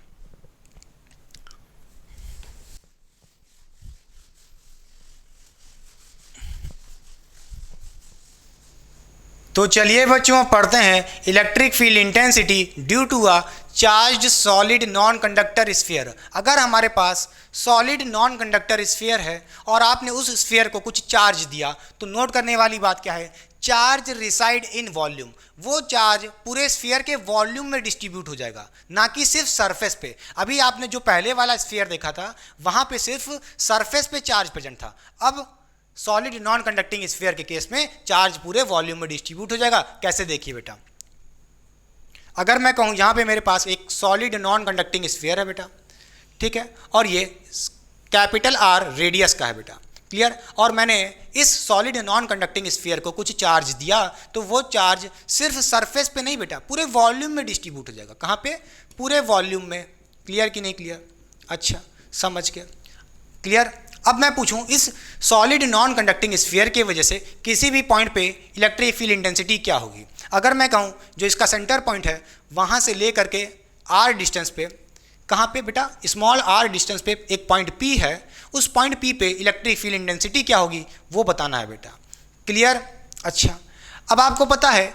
A: तो चलिए बच्चों पढ़ते हैं electric field intensity due to a charged solid non conductor sphere. अगर हमारे पास सॉलिड नॉन कंडक्टर स्फीयर है और आपने उस स्फीयर को कुछ चार्ज दिया, तो नोट करने वाली बात क्या है? Charge reside in volume. वो चार्ज पूरे स्फीयर के वॉल्यूम में डिस्ट्रीब्यूट हो जाएगा, ना कि सिर्फ सरफेस पे। अभी आपने जो पहले वाला स्फीयर देखा था वहां पे सिर्फ सरफेस पे चार्ज प्रेजेंट था, अब सॉलिड नॉन कंडक्टिंग स्फीयर के केस में चार्ज पूरे वॉल्यूम में डिस्ट्रीब्यूट हो जाएगा। कैसे? देखिए बेटा, अगर मैं कहूं यहां पे मेरे पास एक सॉलिड नॉन कंडक्टिंग स्फीयर है बेटा, ठीक है, और ये कैपिटल आर रेडियस का है बेटा। क्लियर? और मैंने इस सॉलिड नॉन कंडक्टिंग स्फीयर को कुछ चार्ज दिया, तो वो चार्ज सिर्फ सरफेस पे नहीं बेटा, पूरे वॉल्यूम में डिस्ट्रीब्यूट हो जाएगा। कहां पे? पूरे वॉल्यूम में। क्लियर कि नहीं क्लियर? अच्छा, समझ गया। क्लियर? अब मैं पूछूं, इस सॉलिड नॉन कंडक्टिंग स्फीयर की वजह से किसी भी पॉइंट पे इलेक्ट्रिक फील्ड इंटेंसिटी क्या होगी? अगर मैं कहूं जो इसका सेंटर पॉइंट है वहां से लेकर के आर डिस्टेंस पे, कहां पे बेटा? स्मॉल आर डिस्टेंस पे एक पॉइंट पी है, उस पॉइंट पी पे इलेक्ट्रिक फील्ड इंटेंसिटी क्या होगी वो बताना है बेटा। क्लियर? अच्छा, अब आपको पता है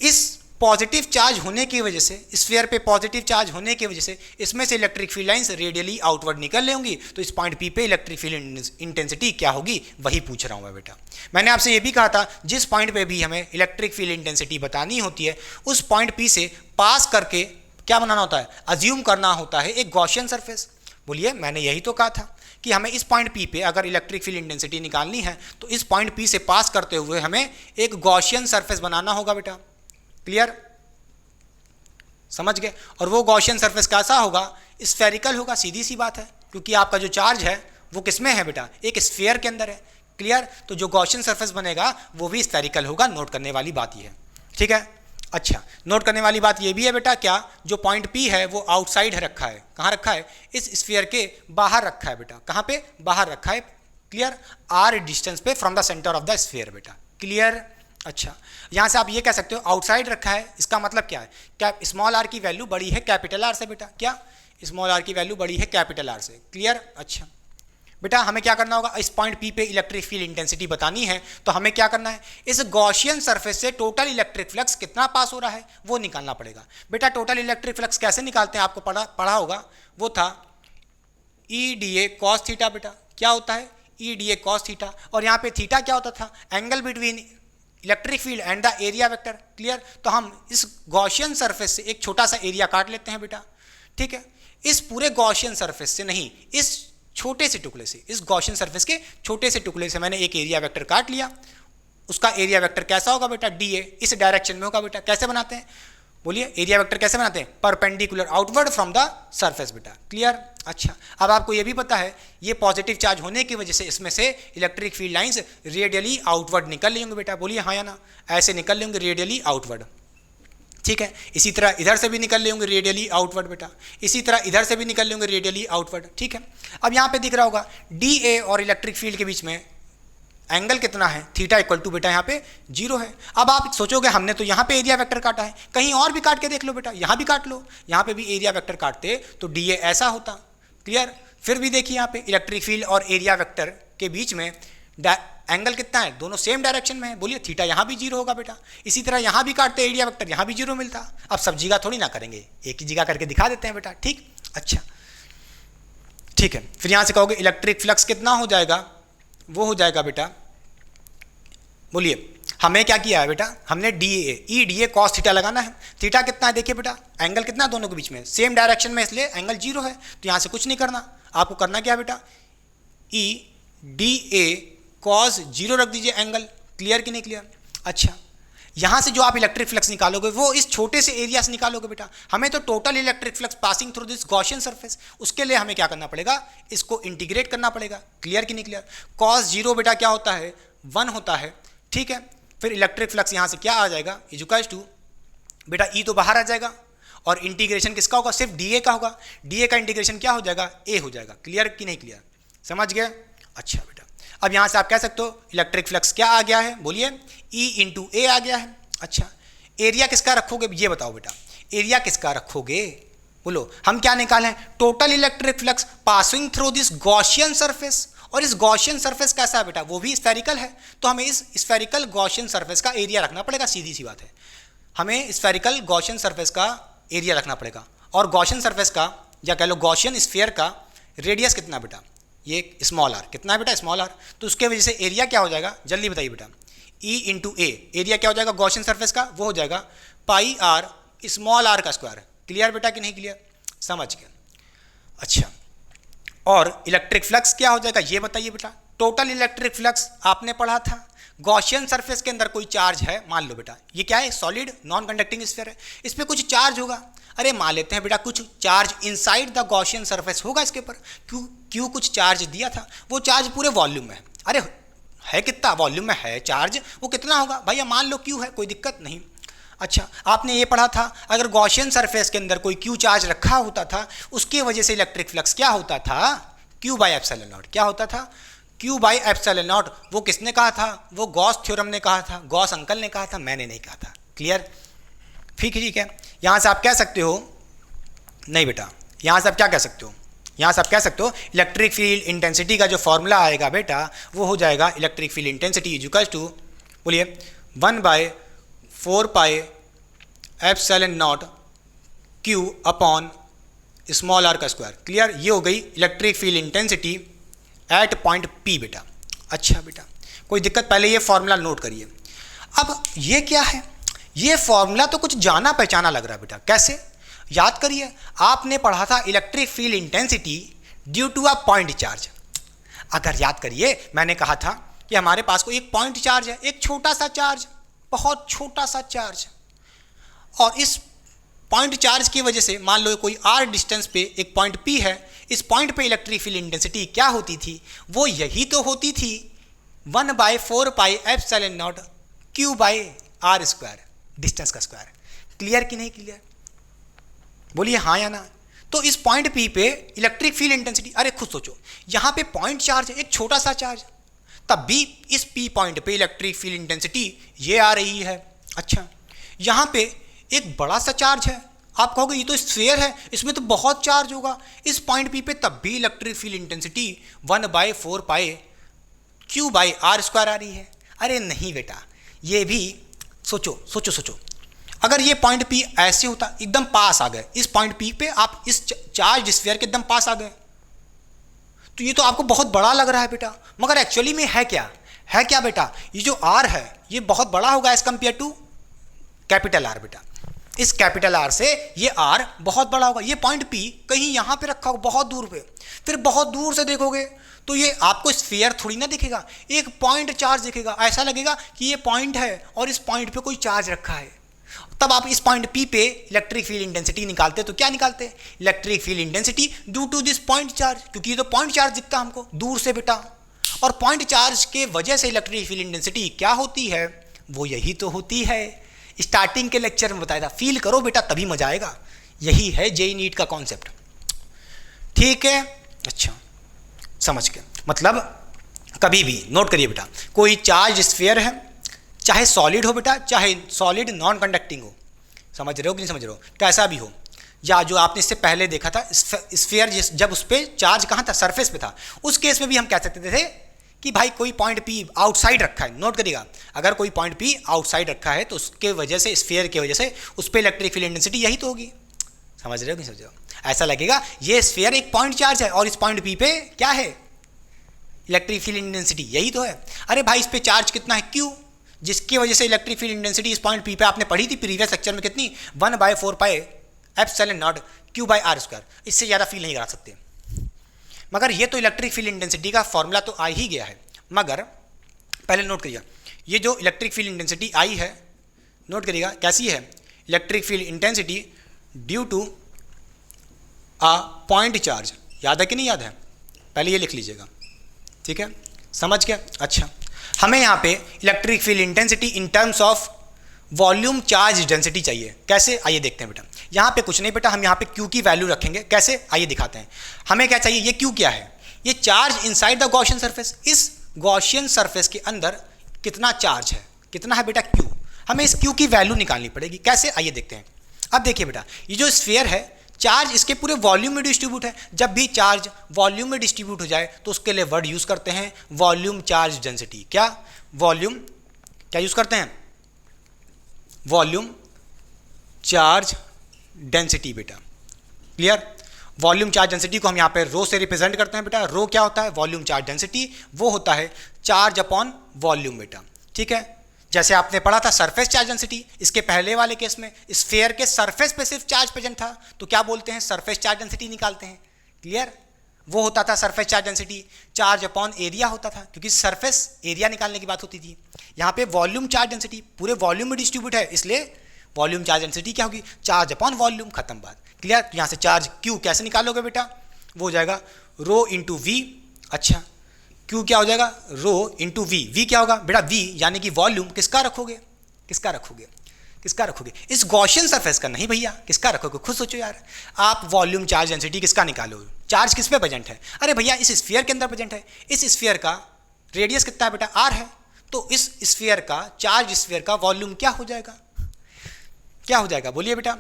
A: इस पॉजिटिव चार्ज होने की वजह से, स्फीयर पे पॉजिटिव चार्ज होने की वजह से इसमें से electric field lines radially outward निकल लेंगी, तो इस पॉइंट पी पे इलेक्ट्रिक फील्ड इंटेंसिटी क्या होगी वही पूछ रहा हूं मैं बेटा। मैंने आपसे ये भी कहा था जिस पॉइंट पे भी हमें इलेक्ट्रिक फील्ड इंटेंसिटी बतानी होती है, उस पॉइंट पी से पास करके क्या बनाना होता है? अज्यूम करना होता है एक गॉसियन सरफेस। बोलिए, मैंने यही तो कहा था कि हमें इस पॉइंट पी पे अगर इलेक्ट्रिक फील्ड इंटेंसिटी निकालनी है तो इस पॉइंट पी से पास करते हुए हमें एक गॉसियन सरफेस बनाना होगा बेटा। क्लियर? समझ गए? और वो गॉसियन सरफेस कैसा होगा? स्फेरिकल होगा, सीधी सी बात है, क्योंकि आपका जो चार्ज है वो किस में है बेटा? एक स्फीयर के अंदर है। क्लियर? तो जो गॉसियन सरफेस बनेगा वो भी स्फेरिकल होगा। नोट करने वाली बात ये है। ठीक है? अच्छा, नोट करने वाली बात ये भी है बेटा, क्या जो पॉइंट पी है वो आउटसाइड रखा है। कहाँ रखा है? इस स्फीयर के बाहर रखा है बेटा। कहाँ पे? बाहर रखा है। क्लियर? आर डिस्टेंस पे from the centre of the sphere बेटा। क्लियर? अच्छा, यहाँ से आप ये कह सकते हो आउटसाइड रखा है, इसका मतलब क्या है? क्या स्मॉल आर की वैल्यू बड़ी है कैपिटल आर से बेटा? क्या स्मॉल आर की वैल्यू बड़ी है कैपिटल आर से? क्लियर? अच्छा बेटा, हमें क्या करना होगा? इस पॉइंट पी पे इलेक्ट्रिक फील्ड इंटेंसिटी बतानी है, तो हमें क्या करना है? इस गॉसियन सरफेस से टोटल इलेक्ट्रिक फ्लक्स कितना पास हो रहा है वो निकालना पड़ेगा बेटा। टोटल इलेक्ट्रिक फ्लक्स कैसे निकालते हैं? आपको पढ़ा होगा, वो था ई डी ए कॉस थीटा बेटा। क्या होता है? ई डी ए कॉस थीटा। और यहाँ पे थीटा क्या होता था? Angle between electric field and the area vector. Clear? तो हम इस गॉसियन सरफेस से एक छोटा सा एरिया काट लेते हैं बेटा। ठीक है? इस पूरे गॉसियन सरफेस से नहीं, इस छोटे से टुकड़े से, इस गॉसियन सरफेस के छोटे से टुकड़े से मैंने एक एरिया वेक्टर काट लिया। उसका एरिया वेक्टर कैसा होगा बेटा? डी ए, इस डायरेक्शन में होगा बेटा। कैसे बनाते हैं? बोलिए, एरिया वेक्टर कैसे बनाते हैं? Perpendicular outward from the surface बेटा। क्लियर? अच्छा, अब आपको ये भी पता है ये पॉजिटिव चार्ज होने की वजह से इसमें से electric field lines radially outward निकल लेंगे बेटा। बोलिए हाँ या ना? ऐसे निकल लेंगे रेडियली आउटवर्ड। ठीक है? इसी तरह इधर से भी निकल लेंगे रेडियली आउटवर्ड बेटा। इसी तरह इधर से भी निकल लेंगे रेडियली आउटवर्ड। ठीक है? अब यहाँ पे दिख रहा होगा डी ए और इलेक्ट्रिक फील्ड के बीच में एंगल कितना है? थीटा इक्वल टू बेटा यहाँ पे 0 है। अब आप सोचोगे हमने तो यहाँ पे एरिया वेक्टर काटा है, कहीं और भी काट के देख लो बेटा, यहाँ भी काट लो। यहाँ पे भी एरिया वेक्टर काटते तो डी ए ऐसा होता। क्लियर? फिर भी देखिए यहाँ पे इलेक्ट्रिक फील्ड और एरिया वेक्टर के बीच में एंगल कितना है? दोनों सेम डायरेक्शन में है। बोलिए, थीटा यहाँ भी 0 होगा बेटा। इसी तरह यहाँ भी काटते एरिया वेक्टर, यहाँ भी 0 मिलता। अब सब जगह थोड़ी ना करेंगे, एक ही जगह करके दिखा देते हैं बेटा। ठीक? अच्छा, ठीक है। फिर यहाँ से कहोगे इलेक्ट्रिक फ्लक्स कितना हो जाएगा? वो हो जाएगा बेटा, बोलिए हमें क्या किया है बेटा, हमने डी ए कॉस थीटा लगाना है। थीटा कितना है देखिए बेटा, एंगल कितना है दोनों के बीच में, सेम डायरेक्शन में, इसलिए एंगल 0 है। तो यहाँ से कुछ नहीं करना, आपको करना क्या है बेटा, ई डी ए कॉस 0 रख दीजिए एंगल। क्लियर कि नहीं क्लियर? अच्छा, यहाँ से जो आप इलेक्ट्रिक फ्लक्स निकालोगे वो इस छोटे से एरिया से निकालोगे बेटा। हमें तो total electric flux passing through this Gaussian surface, उसके लिए हमें क्या करना पड़ेगा, इसको इंटीग्रेट करना पड़ेगा। क्लियर कि नहीं क्लियर? कॉस 0 बेटा क्या होता है, 1 होता है, ठीक है। फिर इलेक्ट्रिक फ्लक्स यहाँ से क्या आ जाएगा, इजुकल्स टू बेटा ई तो बाहर आ जाएगा, और इंटीग्रेशन किसका होगा, सिर्फ डी ए का होगा। डी ए का इंटीग्रेशन क्या हो जाएगा, ए हो जाएगा। क्लियर कि नहीं क्लियर? समझ गए? अच्छा बेटा, अब यहाँ से आप कह सकते हो इलेक्ट्रिक फ्लक्स क्या आ गया है, बोलिए, ई इंटू ए आ गया है। अच्छा, एरिया किसका रखोगे ये बताओ बेटा, एरिया किसका रखोगे, बोलो। हम क्या निकाले हैं, total electric flux passing through this Gaussian surface. और इस गॉसियन सरफेस कैसा है बेटा, वो भी स्फेरिकल है, तो हमें इस स्फेरिकल गॉसियन सरफेस का एरिया रखना पड़ेगा। सीधी सी बात है, हमें स्फेरिकल गॉसियन सरफेस का एरिया रखना पड़ेगा। और गॉसियन सरफेस का, या कह लो गॉसियन स्फीयर का रेडियस कितना बेटा, ये स्मॉल आर, कितना है बेटा, स्मॉल आर। तो उसके वजह से एरिया क्या हो जाएगा, जल्दी बताइए बेटा, ई इंटू ए, एरिया क्या हो जाएगा गॉसियन सरफेस का, वो हो जाएगा पाई आर स्मॉल आर का स्क्वायर। क्लियर बेटा कि नहीं क्लियर? समझ गए? अच्छा, और इलेक्ट्रिक फ्लक्स क्या हो जाएगा ये बताइए बेटा। टोटल इलेक्ट्रिक फ्लक्स आपने पढ़ा था, गॉसियन सरफेस के अंदर कोई चार्ज है, मान लो बेटा ये क्या है, सॉलिड नॉन कंडक्टिंग स्फीयर है, इस पर कुछ चार्ज होगा। अरे मान लेते हैं बेटा कुछ charge inside the Gaussian surface होगा इसके ऊपर, क्यों कुछ चार्ज दिया था, वो चार्ज पूरे वॉल्यूम में है। अरे है कितना वॉल्यूम में है चार्ज, वो कितना होगा भैया, मान लो क्यू है, कोई दिक्कत नहीं। अच्छा, आपने ये पढ़ा था अगर गॉसियन सरफेस के अंदर कोई क्यू चार्ज रखा होता था, उसकी वजह से इलेक्ट्रिक फ्लक्स क्या होता था, क्यू बाई एप्सिलॉन नॉट। क्या होता था, क्यू बाई एप्सिलॉन नॉट। वो किसने कहा था, वो गॉस थ्योरम ने कहा था, गॉस अंकल ने कहा था, मैंने नहीं कहा था। क्लियर? ठीक है। यहाँ से आप कह सकते हो, नहीं बेटा, यहाँ से आप क्या कह सकते हो, यहाँ से आप कह सकते हो इलेक्ट्रिक फील्ड इंटेंसिटी का जो फॉर्मूला आएगा बेटा, वो हो जाएगा electric field intensity equals to, बोलिए, 1/4 pi epsilon naught q upon small are का स्क्वायर। क्लियर? ये हो गई electric field intensity at point P बेटा। अच्छा बेटा, कोई दिक्कत, पहले ये फॉर्मूला नोट करिए। अब ये क्या है, ये फॉर्मूला तो कुछ जाना पहचाना लग रहा है बेटा, कैसे? याद करिए, आपने पढ़ा था electric field intensity due to a point charge. अगर याद करिए, मैंने कहा था कि हमारे पास कोई एक पॉइंट चार्ज है, एक छोटा सा चार्ज, बहुत छोटा सा चार्ज, और इस पॉइंट चार्ज की वजह से मान लो कोई आर डिस्टेंस पे एक पॉइंट पी है, इस पॉइंट पे इलेक्ट्रिक फील्ड इंटेंसिटी क्या होती थी, वो यही तो होती थी 1/4 pi epsilon naught q by are square, distance का स्क्वायर। क्लियर कि नहीं क्लियर? बोलिए हाँ या ना। तो इस पॉइंट पी पे इलेक्ट्रिक फील्ड इंटेंसिटी, अरे खुद सोचो, यहाँ पे पॉइंट चार्ज है, एक छोटा सा चार्ज, तब भी इस पी पॉइंट पे इलेक्ट्रिक फील्ड इंटेंसिटी ये आ रही है। अच्छा, यहाँ पे एक बड़ा सा चार्ज है, आप कहोगे ये तो स्फीयर है, इसमें तो बहुत चार्ज होगा, इस पॉइंट पी पे तब भी electric field intensity 1/4 pi Q by are square आ रही है। अरे नहीं बेटा, ये भी सोचो, अगर ये पॉइंट पी ऐसे होता, एकदम पास आ गए, इस पॉइंट पी पे आप इस चार्ज स्फीयर के एकदम पास आ गए, तो ये तो आपको बहुत बड़ा लग रहा है बेटा, मगर एक्चुअली में है क्या बेटा, ये जो आर है ये बहुत बड़ा होगा as compare to capital R बेटा। इस कैपिटल आर से ये आर बहुत बड़ा होगा। ये पॉइंट पी कहीं यहाँ पे रखा होगा बहुत दूर पे, फिर बहुत दूर से देखोगे तो ये आपको स्फीयर थोड़ी ना दिखेगा, एक पॉइंट चार्ज दिखेगा, ऐसा लगेगा कि ये पॉइंट है और इस पॉइंट पे कोई चार्ज रखा है। तब आप इस पॉइंट पी पे इलेक्ट्रिक फील्ड इंटेंसिटी निकालते, तो क्या निकालते, electric field intensity due to this point charge, क्योंकि ये तो पॉइंट चार्ज दिखता है हमको दूर से बेटा, और पॉइंट चार्ज के वजह से इलेक्ट्रिक फील्ड इंटेंसिटी क्या होती है, वो यही तो होती है। स्टार्टिंग के लेक्चर में बताया था, फील करो बेटा तभी मजा आएगा, यही है जेईई नीट का कॉन्सेप्ट। ठीक है? अच्छा, समझ गए। मतलब कभी भी नोट करिए बेटा, कोई चार्ज स्फीयर है, चाहे सॉलिड हो बेटा, चाहे सॉलिड नॉन कंडक्टिंग हो, समझ रहे हो कि नहीं समझ रहे हो, कैसा भी हो, या जो आपने इससे पहले देखा था स्फीयर, जब उस पर चार्ज कहाँ था, सरफेस पे था, उस केस में भी हम कह सकते थे कि भाई कोई पॉइंट पी आउटसाइड रखा है। नोट करिएगा, अगर कोई पॉइंट पी आउटसाइड रखा है तो उसके वजह से, स्फीयर की वजह से उस पर इलेक्ट्रिक फील्ड इंटेंसिटी यही तो होगी। समझ रहे हो कि नहीं समझ रहे हो? ऐसा लगेगा ये स्फीयर एक पॉइंट चार्ज है और इस पॉइंट पी पे क्या है, इलेक्ट्रिक फील्ड इंटेंसिटी यही तो है। अरे भाई इस पे चार्ज कितना है, क्यू, जिसकी वजह से इलेक्ट्रिक फील्ड इंटेंसिटी इस पॉइंट पी पे आपने पढ़ी थी प्रीवियस लेक्चर में कितनी 1/4 pi epsilon naught q by are square, इससे ज़्यादा फील नहीं करा सकते। मगर ये तो इलेक्ट्रिक फील्ड इंटेंसिटी का फॉर्मूला तो आ ही गया है, मगर पहले नोट करिएगा ये जो इलेक्ट्रिक फील्ड इंटेंसिटी आई है, नोट करिएगा कैसी है, electric field intensity due to a point charge. याद है कि नहीं याद है, पहले ये लिख लीजिएगा, ठीक है, समझ गया। अच्छा, हमें यहाँ पे electric field intensity in terms of volume charge density चाहिए। कैसे, आइए देखते हैं बेटा। यहाँ पे कुछ नहीं बेटा, हम यहाँ पे क्यू की वैल्यू रखेंगे। कैसे, आइए दिखाते हैं। हमें क्या चाहिए, ये क्यू क्या है, ये charge inside the Gaussian surface. इस गॉसियन सरफेस के अंदर कितना चार्ज है, कितना है बेटा क्यू। हमें इस क्यू की वैल्यू निकालनी पड़ेगी। कैसे, आइए देखते हैं। अब देखिए बेटा, ये जो स्फीयर है, चार्ज इसके पूरे वॉल्यूम में डिस्ट्रीब्यूट है। जब भी चार्ज वॉल्यूम में डिस्ट्रीब्यूट हो जाए तो उसके लिए वर्ड यूज करते हैं वॉल्यूम चार्ज डेंसिटी। क्या, वॉल्यूम क्या यूज करते हैं, वॉल्यूम चार्ज डेंसिटी बेटा। क्लियर, वॉल्यूम चार्ज डेंसिटी को हम यहाँ पे रो से रिप्रेजेंट करते हैं बेटा। रो क्या होता है, वॉल्यूम चार्ज डेंसिटी, वो होता है चार्ज अपॉन वॉल्यूम बेटा। ठीक है, जैसे आपने पढ़ा था सरफेस चार्ज डेंसिटी, इसके पहले वाले केस में स्फीयर के सरफेस पे सिर्फ चार्ज प्रेजेंट था तो क्या बोलते हैं, सरफेस चार्ज डेंसिटी निकालते हैं। क्लियर, वो होता था surface charge density, charge upon area होता था, क्योंकि सरफेस एरिया निकालने की बात होती थी। यहाँ पे वॉल्यूम चार्ज डेंसिटी पूरे वॉल्यूम में डिस्ट्रीब्यूट है, इसलिए वॉल्यूम चार्ज डेंसिटी क्या होगी, चार्ज अपॉन वॉल्यूम, खत्म बात। क्लियर, तो यहाँ से चार्ज क्यू कैसे निकालोगे बेटा, वो हो जाएगा रो इंटू वी। अच्छा, क्यू क्या हो जाएगा, रो इंटू वी। वी क्या होगा बेटा, वी यानी कि वॉल्यूम किसका रखोगे, किसका रखोगे, किसका रखोगे, इस गॉसियन सरफेस का नहीं भैया, किसका रखोगे, खुद सोचो यार। आप वॉल्यूम चार्ज डेंसिटी किसका निकालो, चार्ज किस पे प्रेजेंट है, अरे भैया इस स्फीयर के अंदर प्रेजेंट है। इस स्फीयर का रेडियस कितना है बेटा, आर है, तो इस स्फीयर का चार्ज स्फीयर का वॉल्यूम क्या हो जाएगा, क्या हो जाएगा, बोलिए बेटा,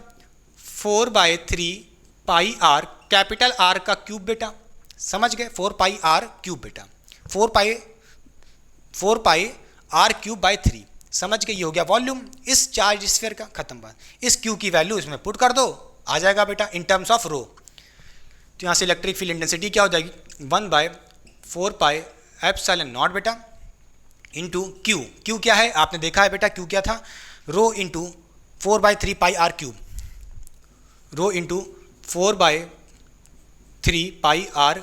A: 4/3 पाई आर, कैपिटल आर का क्यूब बेटा। समझ गए, 4 पाई आर क्यूब बेटा, 4 पाई आर क्यूब बाई 3। समझ गए, ये हो गया वॉल्यूम इस चार्ज स्फीयर का, खत्म बात। इस क्यू की वैल्यू इसमें पुट कर दो, आ जाएगा बेटा इन टर्म्स ऑफ रो। तो यहाँ से इलेक्ट्रिक फील्ड इंटेंसिटी क्या हो जाएगी, 1/4 पाई एप्सिलॉन नॉट बेटा इंटू क्यू। क्यू क्या है, आपने देखा है बेटा, क्यू क्या था, rho into 4/3 pi R cube, rho into 4/3 pi R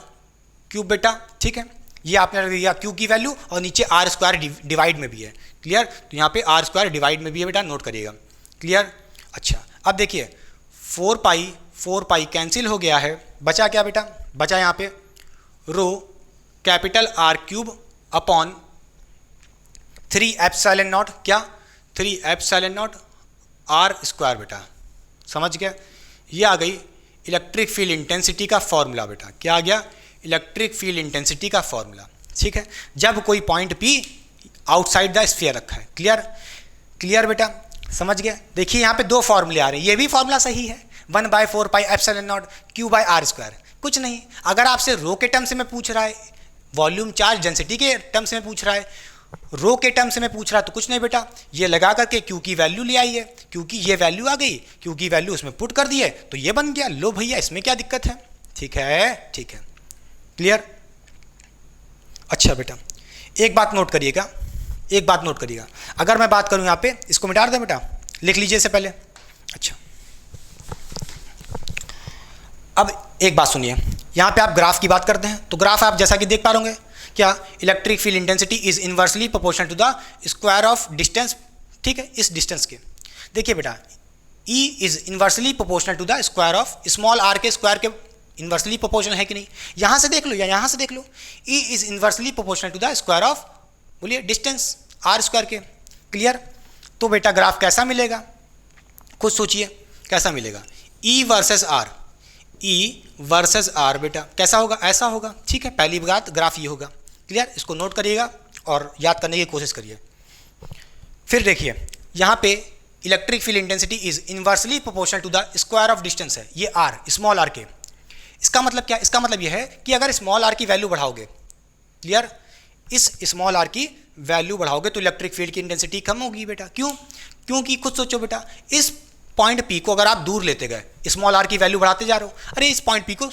A: cube बेटा। ठीक है, ये आपने रख दिया क्यू की वैल्यू, और नीचे आर स्क्वायर डिवाइड में भी है। क्लियर, तो यहाँ पे आर स्क्वायर डिवाइड में भी है बेटा, नोट करिएगा। क्लियर, अच्छा अब देखिए 4 पाई कैंसिल हो गया है, बचा क्या बेटा, बचा यहाँ पे rho capital R cube upon 3 epsilon naught, क्या 3 एप्सिलॉन नॉट आर स्क्वायर बेटा। समझ गया, ये आ गई इलेक्ट्रिक फील्ड इंटेंसिटी का फॉर्मूला बेटा। क्या आ गया, इलेक्ट्रिक फील्ड इंटेंसिटी का फॉर्मूला। ठीक है, जब कोई point P outside the sphere रखा है। क्लियर, क्लियर बेटा, समझ गया। देखिए यहाँ पे दो फॉर्मूले आ रहे हैं, ये भी फॉर्मूला सही है, 1/4 pi epsilon naught q by are square. कुछ नहीं, अगर आपसे रो के टर्म से में पूछ रहा है, वॉल्यूम चार्ज डेंसिटी के टर्म से में पूछ रहा है, रो के टर्म से में पूछ रहा है, तो कुछ नहीं बेटा, ये लगा करके क्यू की वैल्यू ले आई है, क्योंकि ये वैल्यू आ गई, क्यू की वैल्यू उसमें पुट कर दी है, तो ये बन गया। लो भैया, इसमें क्या दिक्कत है। ठीक है, ठीक है, क्लियर। अच्छा बेटा, एक बात नोट करिएगा, एक बात नोट करिएगा, अगर मैं बात करूं यहाँ पे, इसको मिटा दें बेटा, लिख लीजिए इससे पहले। अच्छा, अब एक बात सुनिए, यहाँ पे आप ग्राफ की बात करते हैं, तो ग्राफ आप जैसा कि देख पा रहे क्या, electric field intensity is inversely proportional to the square of distance. ठीक है, इस डिस्टेंस के देखिए बेटा, E is inversely proportional to the square of small r के स्क्वायर के इनवर्सली प्रोपोर्शनल है कि नहीं, यहाँ से देख लो या यहाँ से देख लो, E is inversely proportional to the square of, बोलिए, डिस्टेंस आर स्क्वायर के। क्लियर, तो बेटा ग्राफ कैसा मिलेगा, खुद सोचिए कैसा मिलेगा, E versus R, E versus R बेटा कैसा होगा, ऐसा होगा। ठीक है, पहली बात ग्राफ ये होगा। क्लियर, इसको नोट करिएगा और याद करने की कोशिश करिए। फिर देखिए यहाँ पे electric field intensity is inversely proportional to the square of distance है, ये आर, स्मॉल आर के। इसका मतलब क्या, इसका मतलब ये है कि अगर स्मॉल आर की वैल्यू बढ़ाओगे, क्लियर, इस स्मॉल आर की वैल्यू बढ़ाओगे तो इलेक्ट्रिक फील्ड की इंटेंसिटी कम होगी बेटा। क्यों, क्योंकि खुद सोचो बेटा, इस पॉइंट पी को अगर आप दूर लेते गए, स्मॉल आर की वैल्यू बढ़ाते जा रहे हो, अरे इस पॉइंट पी को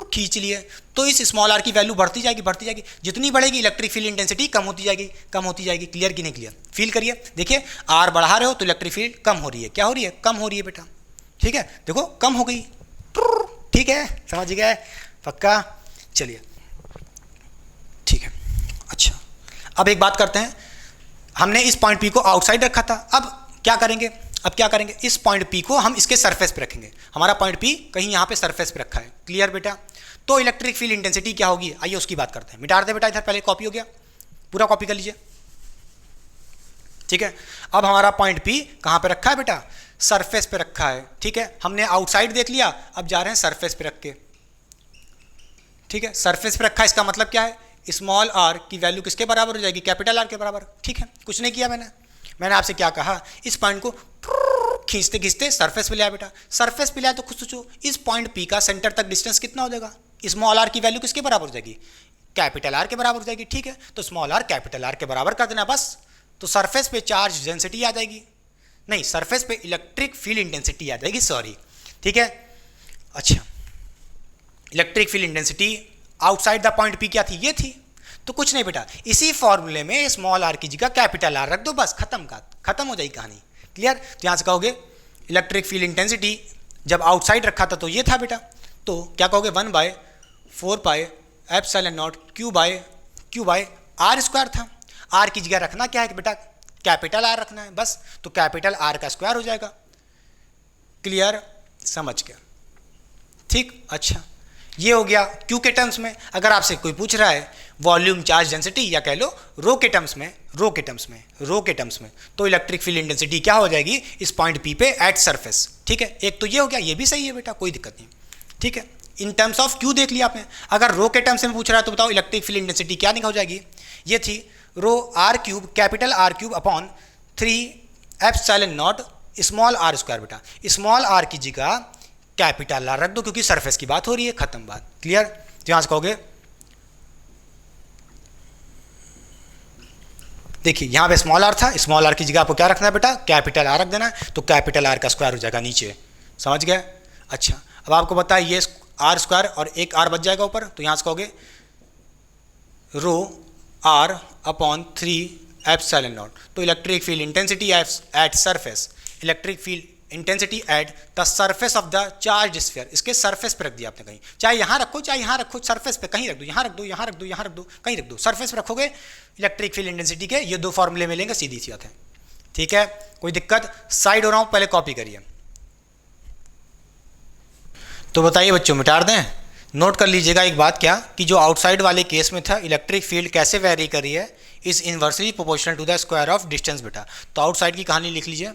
A: खींच लिए, तो इस स्मॉल आर की वैल्यू बढ़ती जाएगी, जितनी बढ़ेगी इलेक्ट्रिक फील्ड इंटेंसिटी कम होती जाएगी। क्लियर कि नहीं क्लियर? फील करिए, देखिए आर बढ़ा रहे हो तो इलेक्ट्रिक फील्ड कम हो रही है, क्या हो रही है? कम हो रही है बेटा, ठीक है, देखो कम हो गई, ठीक है, समझ गए? पक्का? चलिए ठीक है। अच्छा, अब एक बात करते हैं, हमने इस पॉइंट पी को आउटसाइड रखा था, अब क्या करेंगे? इस पॉइंट पी को हम इसके सरफेस पे रखेंगे। हमारा पॉइंट पी कहीं यहाँ पे सरफेस पे रखा है, क्लियर बेटा? तो इलेक्ट्रिक फील्ड इंटेंसिटी क्या होगी, आइए उसकी बात करते हैं। मिटा दे बेटा, इधर पहले कॉपी हो गया, पूरा कॉपी कर लीजिए, ठीक है। अब हमारा पॉइंट पी कहाँ पे रखा है बेटा? सरफेस पे रखा है, ठीक है। हमने आउटसाइड देख लिया, अब जा रहे हैं सरफेस पे रख के, ठीक है। सरफेस पे रखा है, इसका मतलब क्या है? स्मॉल आर की वैल्यू किसके बराबर हो जाएगी? कैपिटल आर के बराबर, ठीक है। कुछ नहीं किया मैंने आपसे क्या कहा, इस पॉइंट को खींचते खींचते सरफेस पे लिया बेटा। सरफेस पे लिया तो खुद सोचो, इस पॉइंट पी का सेंटर तक डिस्टेंस कितना हो जाएगा? स्मॉल आर की वैल्यू किसके बराबर हो जाएगी? कैपिटल आर के बराबर हो जाएगी, ठीक है। तो स्मॉल आर कैपिटल आर के बराबर कर देना बस, तो सरफेस पे चार्ज डेंसिटी आ जाएगी, नहीं सरफेस पे इलेक्ट्रिक फील्ड इंटेंसिटी आ जाएगी, सॉरी, ठीक है। अच्छा, electric field intensity outside the point P क्या थी? ये थी। तो कुछ नहीं बेटा, इसी फॉर्मूले में स्मॉल आर की जगह कैपिटल आर रख दो, बस खत्म हो जाएगी कहानी, क्लियर? तो यहाँ से कहोगे इलेक्ट्रिक फील्ड इंटेंसिटी जब आउटसाइड रखा था तो ये था बेटा, तो क्या कहोगे 1/4 pi epsilon naught q by r square था। आर की जगह रखना क्या है बेटा? कैपिटल आर रखना है बस, तो कैपिटल आर का स्क्वायर हो जाएगा, क्लियर? समझ गया, ठीक। अच्छा, ये हो गया क्यू के टर्म्स में। अगर आपसे कोई पूछ रहा है वॉल्यूम चार्ज डेंसिटी या कह लो रो के टर्म्स में, तो इलेक्ट्रिक फील्ड इंटेंसिटी क्या हो जाएगी इस पॉइंट पी पे एट सरफेस, ठीक है। एक तो ये हो गया, ये भी सही है बेटा, कोई दिक्कत नहीं, ठीक है। इन टर्म्स ऑफ क्यू देख लिया आपने। अगर रो के टर्म्स में पूछ रहा है तो बताओ इलेक्ट्रिक फील्ड इंटेंसिटी क्या हो जाएगी? ये थी rho R cube, capital R cube upon 3 epsilon naught small are square बेटा। स्मॉल आर की जगह कैपिटल आर रख दो क्योंकि सरफेस की बात हो रही है, खत्म बात, क्लियर? तो यहां से कहोगे, देखिए यहां पे स्मॉल आर था, स्मॉल आर की जगह आपको क्या रखना है बेटा? कैपिटल आर रख देना है, तो कैपिटल आर का स्क्वायर हो जाएगा नीचे, समझ गए? अच्छा, अब आपको पता है ये आर स्क्वायर और एक आर बच जाएगा ऊपर, तो यहां से कहोगे रो आर अपॉन 3 एप्सिलॉन नॉट। तो electric field intensity at surface, electric field intensity at the surface of the charge sphere, इसके सरफेस पे रख दिया आपने कहीं, चाहे यहाँ रखो चाहे यहाँ रखो, सरफेस पे कहीं रख दो, यहाँ रख दो, यहाँ रख दो, यहाँ रख दो, कहीं रख दो, सरफेस पे रखोगे, इलेक्ट्रिक फील्ड इंटेंसिटी के ये दो फॉर्मूले मिलेंगे, सीधी सी बात है, ठीक है। कोई दिक्कत? साइड हो रहा हूँ, पहले कॉपी करिए। तो बताइए बच्चों, मिटा दें? नोट कर लीजिएगा एक बात, क्या कि जो आउटसाइड वाले केस में था इलेक्ट्रिक फील्ड कैसे वेरी कर रही है, is inversely proportional to the square of distance बेटा। तो आउटसाइड की कहानी लिख लीजिए,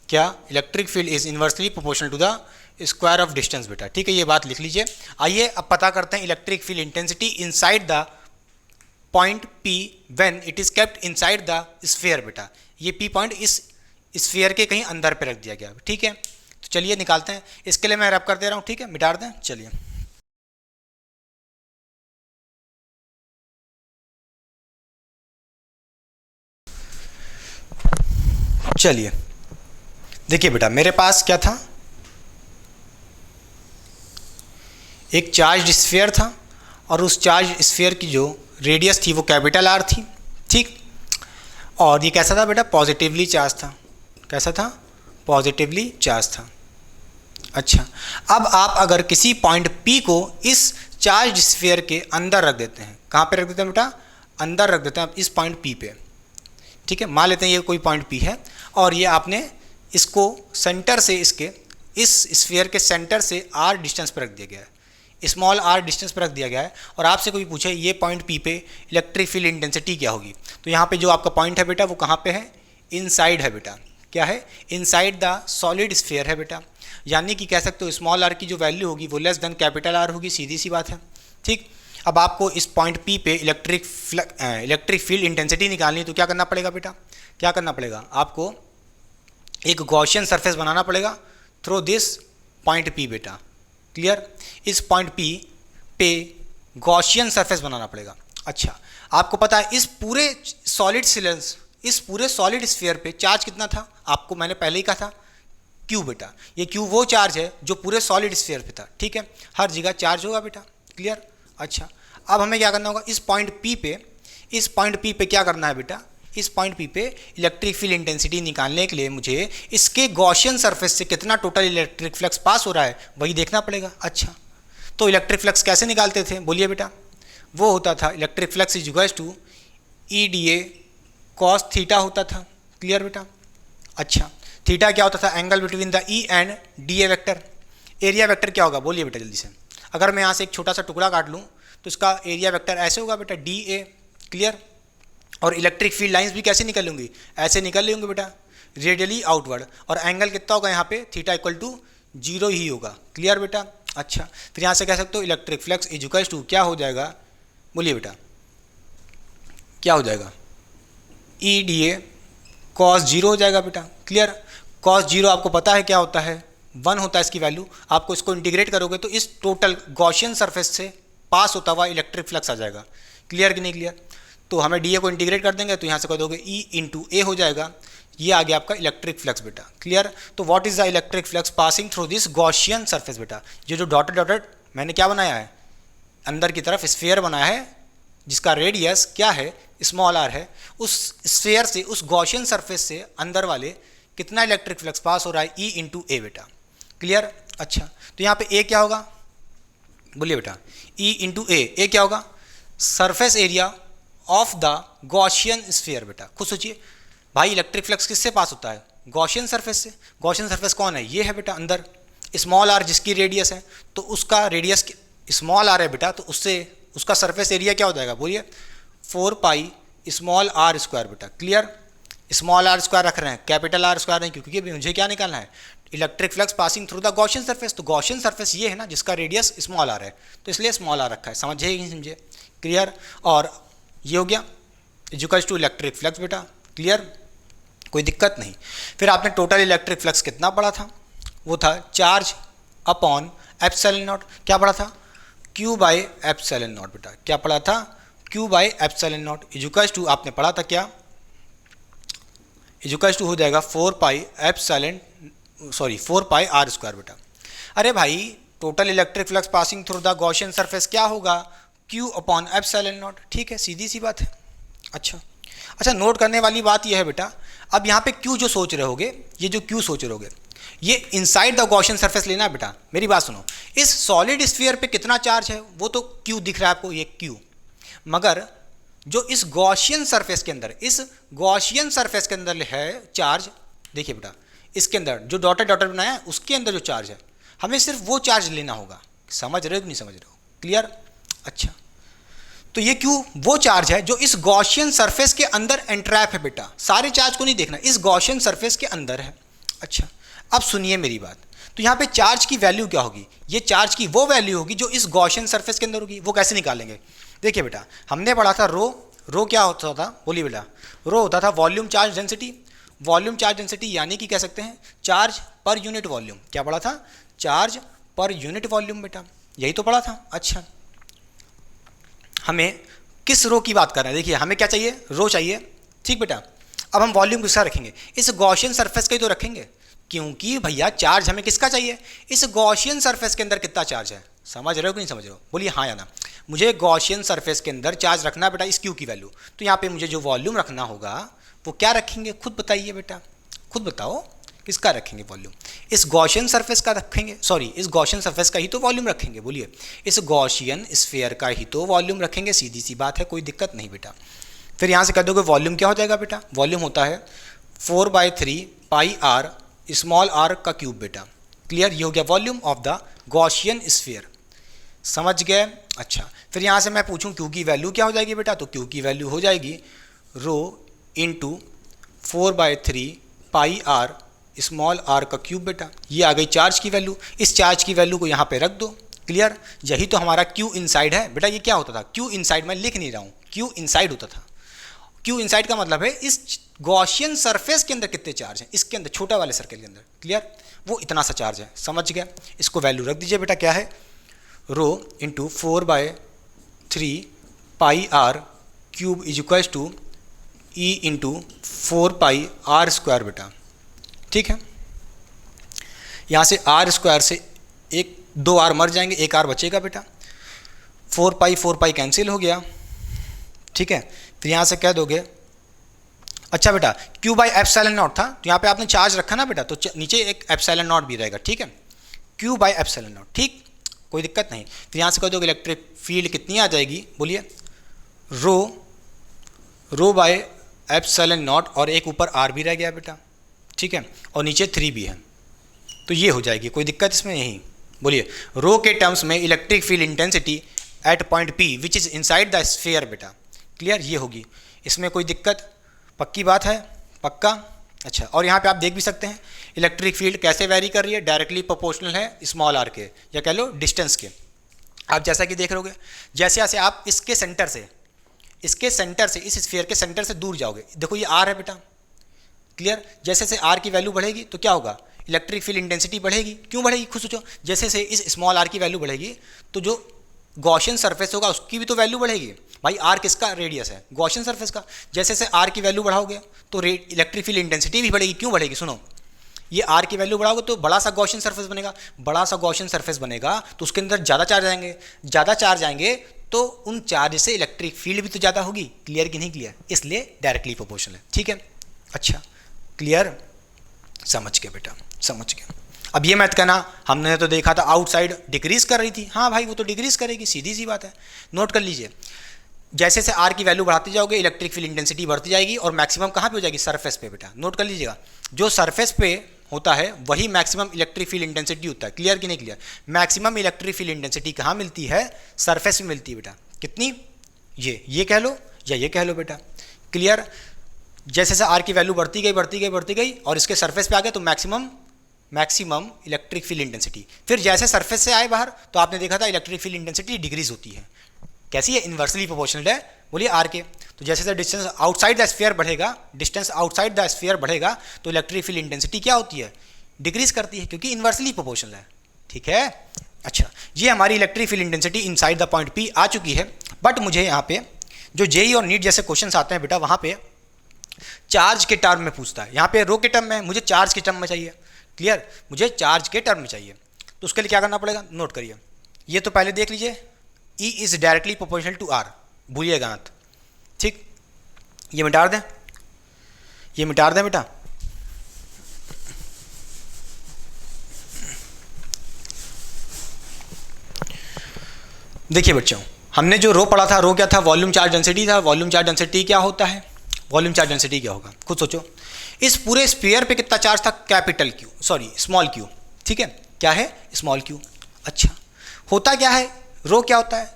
A: क्या? Electric field is inversely proportional to the square of distance बेटा, ठीक है, ये बात लिख लीजिए। आइए अब पता करते हैं electric field intensity inside the point P when it is kept inside the sphere बेटा। ये पी पॉइंट इस स्फीयर के कहीं अंदर पे रख दिया गया, ठीक है। तो चलिए निकालते हैं, इसके लिए मैं रब कर दे रहा हूँ, ठीक है, मिटा दें। चलिए चलिए देखिए बेटा, मेरे पास क्या था, एक चार्ज स्फीयर था और उस चार्ज स्फीयर की जो रेडियस थी वो कैपिटल आर थी, ठीक। और ये कैसा था बेटा? पॉजिटिवली चार्ज था। कैसा था? पॉजिटिवली चार्ज था। अच्छा, अब आप अगर किसी पॉइंट P को इस चार्ज स्फीयर के अंदर रख देते हैं, कहाँ पे रख देते हैं बेटा? अंदर रख देते हैं इस पॉइंट P पे, ठीक है। मान लेते हैं ये कोई पॉइंट P है और ये आपने इसको सेंटर से, इसके इस स्फीयर के सेंटर से r डिस्टेंस पर रख दिया गया है, स्मॉल r डिस्टेंस पर रख दिया गया है, और आपसे कोई पूछे ये पॉइंट P पे इलेक्ट्रिक फील्ड इंटेंसिटी क्या होगी, तो यहाँ पे जो आपका पॉइंट है बेटा वो कहाँ पे है? इनसाइड है बेटा। क्या है? इनसाइड द सॉलिड स्फीयर है बेटा, यानी कि कह सकते हो स्मॉल r की जो वैल्यू होगी वो लेस देन कैपिटल R होगी, सीधी सी बात है, ठीक। अब आपको इस पॉइंट P पे इलेक्ट्रिक फील्ड इंटेंसिटी निकालनी है, तो क्या करना पड़ेगा बेटा? क्या करना पड़ेगा? आपको एक गॉसियन सरफेस बनाना पड़ेगा थ्रू दिस पॉइंट P बेटा, क्लियर। इस पॉइंट P पे गॉसियन सरफेस बनाना पड़ेगा। अच्छा, आपको पता है इस पूरे सॉलिड स्फीयर पे चार्ज कितना था? आपको मैंने पहले ही कहा था क्यू बेटा, ये क्यू वो चार्ज है जो पूरे सॉलिड स्फीयर पे था, ठीक है, हर जगह चार्ज होगा बेटा, क्लियर। अच्छा, अब हमें क्या करना होगा, इस पॉइंट पी पे क्या करना है बेटा, इस पॉइंट पी पे इलेक्ट्रिक फील्ड इंटेंसिटी निकालने के लिए मुझे इसके गॉसियन सरफेस से कितना टोटल इलेक्ट्रिक फ्लक्स पास हो रहा है वही देखना पड़ेगा। अच्छा, तो इलेक्ट्रिक फ्लक्स कैसे निकालते थे, बोलिए बेटा, वो होता था electric flux is equals to E d A cos theta होता था, क्लियर बेटा। अच्छा, थीटा क्या होता था, angle between the E and d A vector. Area vector क्या होगा, बोलिए बेटा जल्दी से। अगर मैं यहाँ से एक छोटा सा टुकड़ा काट लूँ तो इसका एरिया वेक्टर ऐसे होगा बेटा, डी ए, क्लियर। और इलेक्ट्रिक फील्ड लाइंस भी कैसे निकल लूँगी, ऐसे निकल लेंगे बेटा, रेडियली आउटवर्ड। और एंगल कितना होगा यहाँ पे, थीटा इक्वल टू 0 ही होगा, क्लियर बेटा। अच्छा, फिर यहाँ से कह सकते हो electric flux is equals to क्या हो जाएगा, बोलिए बेटा, क्या हो जाएगा, ई डी ए कॉस 0 हो जाएगा बेटा, क्लियर। कॉस 0 आपको पता है क्या होता है, 1 होता है इसकी वैल्यू। आपको इसको इंटीग्रेट करोगे तो इस टोटल गॉसियन सरफेस से पास होता हुआ इलेक्ट्रिक फ्लक्स आ जाएगा, क्लियर कि नहीं क्लियर। तो हमें डी ए को इंटीग्रेट कर देंगे तो यहाँ से कर दोगे ई इंटू ए हो जाएगा, ये आ गया आपका इलेक्ट्रिक फ्लक्स बेटा, क्लियर। तो what is the electric flux passing through this Gaussian surface बेटा, ये जो डॉटेड डॉटेड मैंने क्या बनाया है, अंदर की तरफ स्फीयर बनाया है जिसका रेडियस क्या है, स्मॉल आर है। उस स्फीयर से, उस गॉसियन सरफेस से अंदर वाले कितना इलेक्ट्रिक फ्लक्स पास हो रहा है, ई इंटू ए बेटा, क्लियर। अच्छा, तो यहाँ पे ए क्या होगा, बोलिए बेटा, ई इंटू ए क्या होगा, surface area of the Gaussian sphere बेटा। खुद सोचिए भाई, इलेक्ट्रिक फ्लक्स किससे पास होता है, गॉसियन सरफेस से। गॉसियन सरफेस कौन है, ये है बेटा अंदर, स्मॉल आर जिसकी रेडियस है, तो उसका रेडियस स्मॉल आर है बेटा, तो उससे उसका सरफेस एरिया क्या हो जाएगा, बोलिए 4 पाई स्मॉल आर स्क्वायर बेटा, क्लियर। स्मॉल आर स्क्वायर रख रहे हैं, कैपिटल आर स्क्वायर नहीं, क्योंकि मुझे क्या निकालना है, electric flux passing through the Gaussian surface. तो गॉसियन सरफेस ये है ना जिसका रेडियस स्मॉल आर है, तो इसलिए स्मॉल आर रखा है, समझे कि नहीं समझे, क्लियर। और ये हो गया इक्वल्स टू इलेक्ट्रिक फ्लक्स बेटा, क्लियर, कोई दिक्कत नहीं। फिर आपने टोटल इलेक्ट्रिक फ्लक्स कितना पढ़ा था, वो था चार्ज अपॉन एप्सिलॉन नॉट, क्या पढ़ा था, Q बाई एप्सिलॉन नॉट बेटा, क्या पढ़ा था, Q by epsilon naught equals to आपने पढ़ा था क्या, इक्वल्स टू हो जाएगा 4 पाई आर स्क्वायर बेटा। अरे भाई, total electric flux passing through the Gaussian surface क्या होगा, Q अपॉन एप्सिलॉन नॉट, ठीक है, सीधी सी बात है। अच्छा, नोट करने वाली बात यह है बेटा, अब यहाँ पे Q जो सोच रहे होगे, ये जो Q सोच रहे होगे, ये इनसाइड द गॉसियन सरफेस लेना है बेटा। मेरी बात सुनो, इस सॉलिड स्फीयर पे कितना चार्ज है वो तो Q दिख रहा है आपको, ये Q, मगर जो इस गॉसियन सरफेस के अंदर, इस गॉसियन सरफेस के अंदर है चार्ज, देखिए बेटा, इसके अंदर जो डॉटेड डॉटेड बनाया है उसके अंदर जो चार्ज है, हमें सिर्फ वो चार्ज लेना होगा, समझ रहे हो कि नहीं समझ रहे हो, क्लियर। अच्छा, तो ये Q वो चार्ज है जो इस गॉसियन सरफेस के अंदर एंट्रैप है बेटा, सारे चार्ज को नहीं देखना, इस गॉसियन सरफेस के अंदर है। अच्छा, अब सुनिए मेरी बात, तो यहाँ पे चार्ज की वैल्यू क्या होगी, ये चार्ज की वो वैल्यू होगी जो इस गॉसियन सरफेस के अंदर होगी। वो कैसे निकालेंगे, देखिए बेटा, हमने पढ़ा था रो क्या होता था, बोलिए बेटा, रो होता था volume charge density. Volume charge density यानी कि कह सकते हैं चार्ज पर यूनिट वॉल्यूम। क्या पढ़ा था, चार्ज पर यूनिट वॉल्यूम बेटा, यही तो पढ़ा था। अच्छा, हमें किस रो की बात कर रहे हैं, देखिए हमें क्या चाहिए, रो चाहिए, ठीक बेटा। अब हम वॉल्यूम किसका रखेंगे, इस गॉसियन सरफेस का ही तो रखेंगे, क्योंकि भैया चार्ज हमें किसका चाहिए, इस गॉसियन सरफेस के अंदर कितना चार्ज है, समझ रहे हो कि नहीं समझ रहे हो, बोलिए हाँ या ना। मुझे गॉसियन सरफेस के अंदर चार्ज रखना है बेटा, इस Q की वैल्यू, तो यहाँ पे मुझे जो वॉल्यूम रखना होगा वो क्या रखेंगे, खुद बताइए बेटा, खुद बताओ किसका रखेंगे वॉल्यूम, इस गॉसियन सरफेस का रखेंगे, सॉरी इस गॉसियन सरफेस का ही तो वॉल्यूम रखेंगे, बोलिए इस गॉसियन स्फीयर का ही तो वॉल्यूम रखेंगे, सीधी सी बात है, कोई दिक्कत नहीं बेटा। फिर यहाँ से कह दोगे वॉल्यूम क्या हो जाएगा बेटा, वॉल्यूम होता है 4/3 पाई आर स्मॉल आर का क्यूब बेटा, क्लियर, ये हो गया volume of the Gaussian sphere, समझ गए। अच्छा, फिर यहाँ से मैं पूछूं Q की वैल्यू क्या हो जाएगी बेटा, तो Q की वैल्यू हो जाएगी rho into 4/3 pi R small are का क्यूब बेटा, ये आ गई चार्ज की वैल्यू। इस चार्ज की वैल्यू को यहाँ पे रख दो, क्लियर, यही तो हमारा Q इनसाइड है बेटा। ये क्या होता था, Q इनसाइड, मैं लिख नहीं रहा हूँ, Q इनसाइड होता था। Q इनसाइड का मतलब है इस गॉसियन सरफेस के अंदर कितने चार्ज हैं, इसके अंदर छोटा वाले सर्कल के अंदर, क्लियर, वो इतना सा चार्ज है, समझ गया। इसको वैल्यू रख दीजिए बेटा, क्या है, rho into 4/3 pi R cube is equals to E into 4 pi R square बेटा, ठीक है। यहाँ से आर स्क्वायर से एक 2 आर मर जाएंगे, 1 आर बचेगा बेटा, 4 पाई कैंसिल हो गया, ठीक है। फिर यहाँ से कह दोगे अच्छा बेटा क्यू बाई एप्सिलॉन नॉट था, तो यहाँ पे आपने चार्ज रखा ना बेटा, तो नीचे एक एप्सिलॉन नॉट भी रहेगा, ठीक है, क्यू बाई एप्सिलॉन नॉट, ठीक, कोई दिक्कत नहीं। फिर यहाँ से कह दोगे इलेक्ट्रिक फील्ड कितनी आ जाएगी, बोलिए, रो बाय एप्सिलॉन नॉट, और एक ऊपर आर भी रह गया बेटा, ठीक है, और नीचे 3 भी है, तो ये हो जाएगी, कोई दिक्कत इसमें यही, बोलिए, रो के टर्म्स में electric field intensity at point P which is inside the sphere बेटा, क्लियर, ये होगी, इसमें कोई दिक्कत, पक्की बात है, पक्का। अच्छा, और यहाँ पे आप देख भी सकते हैं इलेक्ट्रिक फील्ड कैसे वैरी कर रही है, डायरेक्टली प्रोपोर्शनल है स्मॉल आर के, या कह लो डिस्टेंस के। आप जैसा कि देख रहोगे, जैसे जैसे आप इसके सेंटर से इस स्फीयर के सेंटर से दूर जाओगे, देखो ये आर है बेटा, क्लियर, जैसे से आर की वैल्यू बढ़ेगी तो क्या होगा, इलेक्ट्रिक फील्ड इंटेंसिटी बढ़ेगी, क्यों बढ़ेगी, खुद सोचो, जैसे से इस स्मॉल आर की वैल्यू बढ़ेगी तो जो गॉसियन सरफेस होगा उसकी भी तो वैल्यू बढ़ेगी, भाई आर किसका रेडियस है, गॉसियन सरफेस का, जैसे से आर की वैल्यू बढ़ाओगे तो इलेक्ट्रिक फील्ड इंटेंसिटी भी बढ़ेगी, क्यों बढ़ेगी, सुनो, ये आर की वैल्यू बढ़ाओगे तो बड़ा सा गॉसियन सरफेस बनेगा, बड़ा सा गॉसियन सरफेस बनेगा तो उसके अंदर ज़्यादा चार्ज आएंगे तो उन चार्ज से इलेक्ट्रिक फील्ड भी तो ज़्यादा होगी, क्लियर कि नहीं क्लियर, इसलिए डायरेक्टली प्रोपोर्शनल है, ठीक है। अच्छा, क्लियर, समझ के बेटा, समझ के। अब ये मत कहना हमने तो देखा था आउटसाइड डिक्रीज कर रही थी, हाँ भाई वो तो डिक्रीज करेगी, सीधी सी बात है, नोट कर लीजिए, जैसे से आर की वैल्यू बढ़ाते जाओगे इलेक्ट्रिक फील्ड इंटेंसिटी बढ़ती जाएगी, और मैक्सिमम कहाँ पे हो जाएगी, सरफेस पे बेटा, नोट कर लीजिएगा, जो सरफेस पे होता है वही मैक्सिमम इलेक्ट्रिक फील्ड इंटेंसिटी होता है, क्लियर कि नहीं clear, maximum electric field intensity कहाँ मिलती है, सरफेस में मिलती है बेटा, कितनी, ये कह लो या ये कह लो बेटा, क्लियर, जैसे से आर की वैल्यू बढ़ती गई और इसके सरफेस पे आ गया तो मैक्सिमम इलेक्ट्रिक फील्ड इंटेंसिटी, फिर जैसे सरफेस से आए बाहर तो आपने देखा था इलेक्ट्रिक फील्ड इंटेंसिटी डिक्रीज होती है, कैसी है, इन्वर्सली प्रोपोर्शनल है, बोलिए आर के, तो जैसे जैसे डिस्टेंस आउटसाइड द स्फीयर बढ़ेगा तो इलेक्ट्रिक फील्ड इंटेंसिटी क्या होती है, डिक्रीज करती है, क्योंकि इन्वर्सली प्रोपोर्शनल है, ठीक है। अच्छा, ये हमारी electric field intensity inside the point P आ चुकी है, बट मुझे यहाँ पे जो जेई और नीट जैसे क्वेश्चन आते हैं बेटा, वहाँ पे चार्ज के टर्म में पूछता है, यहाँ पे रो के टर्म में, मुझे चार्ज के टर्म में चाहिए, क्लियर, मुझे चार्ज के टर्म में चाहिए, तो उसके लिए क्या करना पड़ेगा, नोट करिए, ये तो पहले देख लीजिए, E is directly proportional to R, भूलिएगा मत, ठीक, ये मिटा दें बेटा, देखिए बच्चों, हमने जो रो पढ़ा था, रो क्या था, वॉल्यूम चार्ज डेंसिटी था, वॉल्यूम चार्ज डेंसिटी क्या होता है, वॉल्यूम चार्ज डेंसिटी क्या होगा, खुद सोचो, इस पूरे स्फीयर पे कितना चार्ज था, स्मॉल क्यू, ठीक है, क्या है, स्मॉल क्यू। अच्छा, होता क्या है, रो क्या होता है,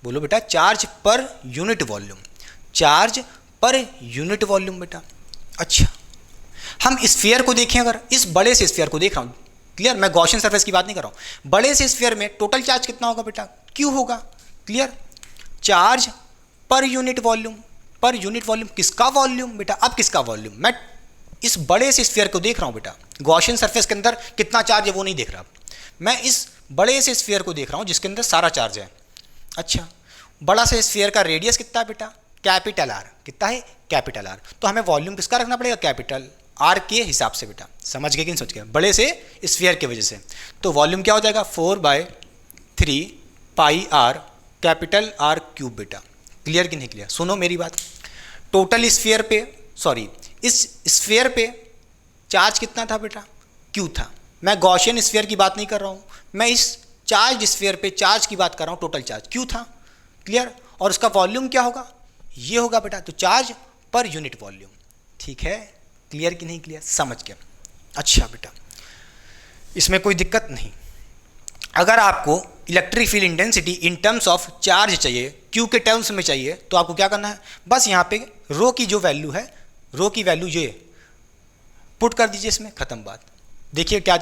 A: बोलो बेटा, चार्ज पर यूनिट वॉल्यूम बेटा। अच्छा, हम स्फीयर को देखें, अगर इस बड़े से स्फीयर को देख रहा हूँ, क्लियर, मैं गॉसियन सरफेस की बात नहीं कर रहा हूँ, बड़े से स्फीयर में टोटल चार्ज कितना होगा बेटा, क्यू होगा, clear, charge per unit volume, किसका वॉल्यूम बेटा, अब किसका वॉल्यूम, मैं इस बड़े से स्फीयर को देख रहा हूँ बेटा, गॉसियन सरफेस के अंदर कितना चार्ज है वो नहीं देख रहा, मैं इस बड़े से स्फीयर को देख रहा हूँ जिसके अंदर सारा चार्ज है। अच्छा, बड़ा से स्फीयर का रेडियस कितना है बेटा, कैपिटल आर, कितना है, कैपिटल आर, तो हमें वॉल्यूम किसका रखना पड़ेगा, कैपिटल आर के हिसाब से बेटा, समझ गए कि नहीं समझ गए, बड़े से स्फीयर की वजह से, तो वॉल्यूम क्या हो जाएगा, 4/3 pi are capital R cube बेटा, क्लियर कि नहीं क्लियर, सुनो मेरी बात, टोटल स्फीयर पे, इस स्फीयर पे चार्ज कितना था बेटा, क्यू था, मैं गॉसियन स्फीयर की बात नहीं कर रहा हूँ, मैं इस चार्ज स्फीयर पे चार्ज की बात कर रहा हूँ, टोटल चार्ज क्यू था, क्लियर, और उसका वॉल्यूम क्या होगा, ये होगा बेटा, तो चार्ज पर यूनिट वॉल्यूम, ठीक है, क्लियर कि नहीं क्लियर, समझ गया। अच्छा बेटा, इसमें कोई दिक्कत नहीं, अगर आपको electric field intensity in terms of charge चाहिए, क्यू के टर्म्स में चाहिए, तो आपको क्या करना है, बस यहाँ पे रो की जो वैल्यू है, रो की वैल्यू ये पुट कर दीजिए इसमें, खत्म बात, देखिए क्या आ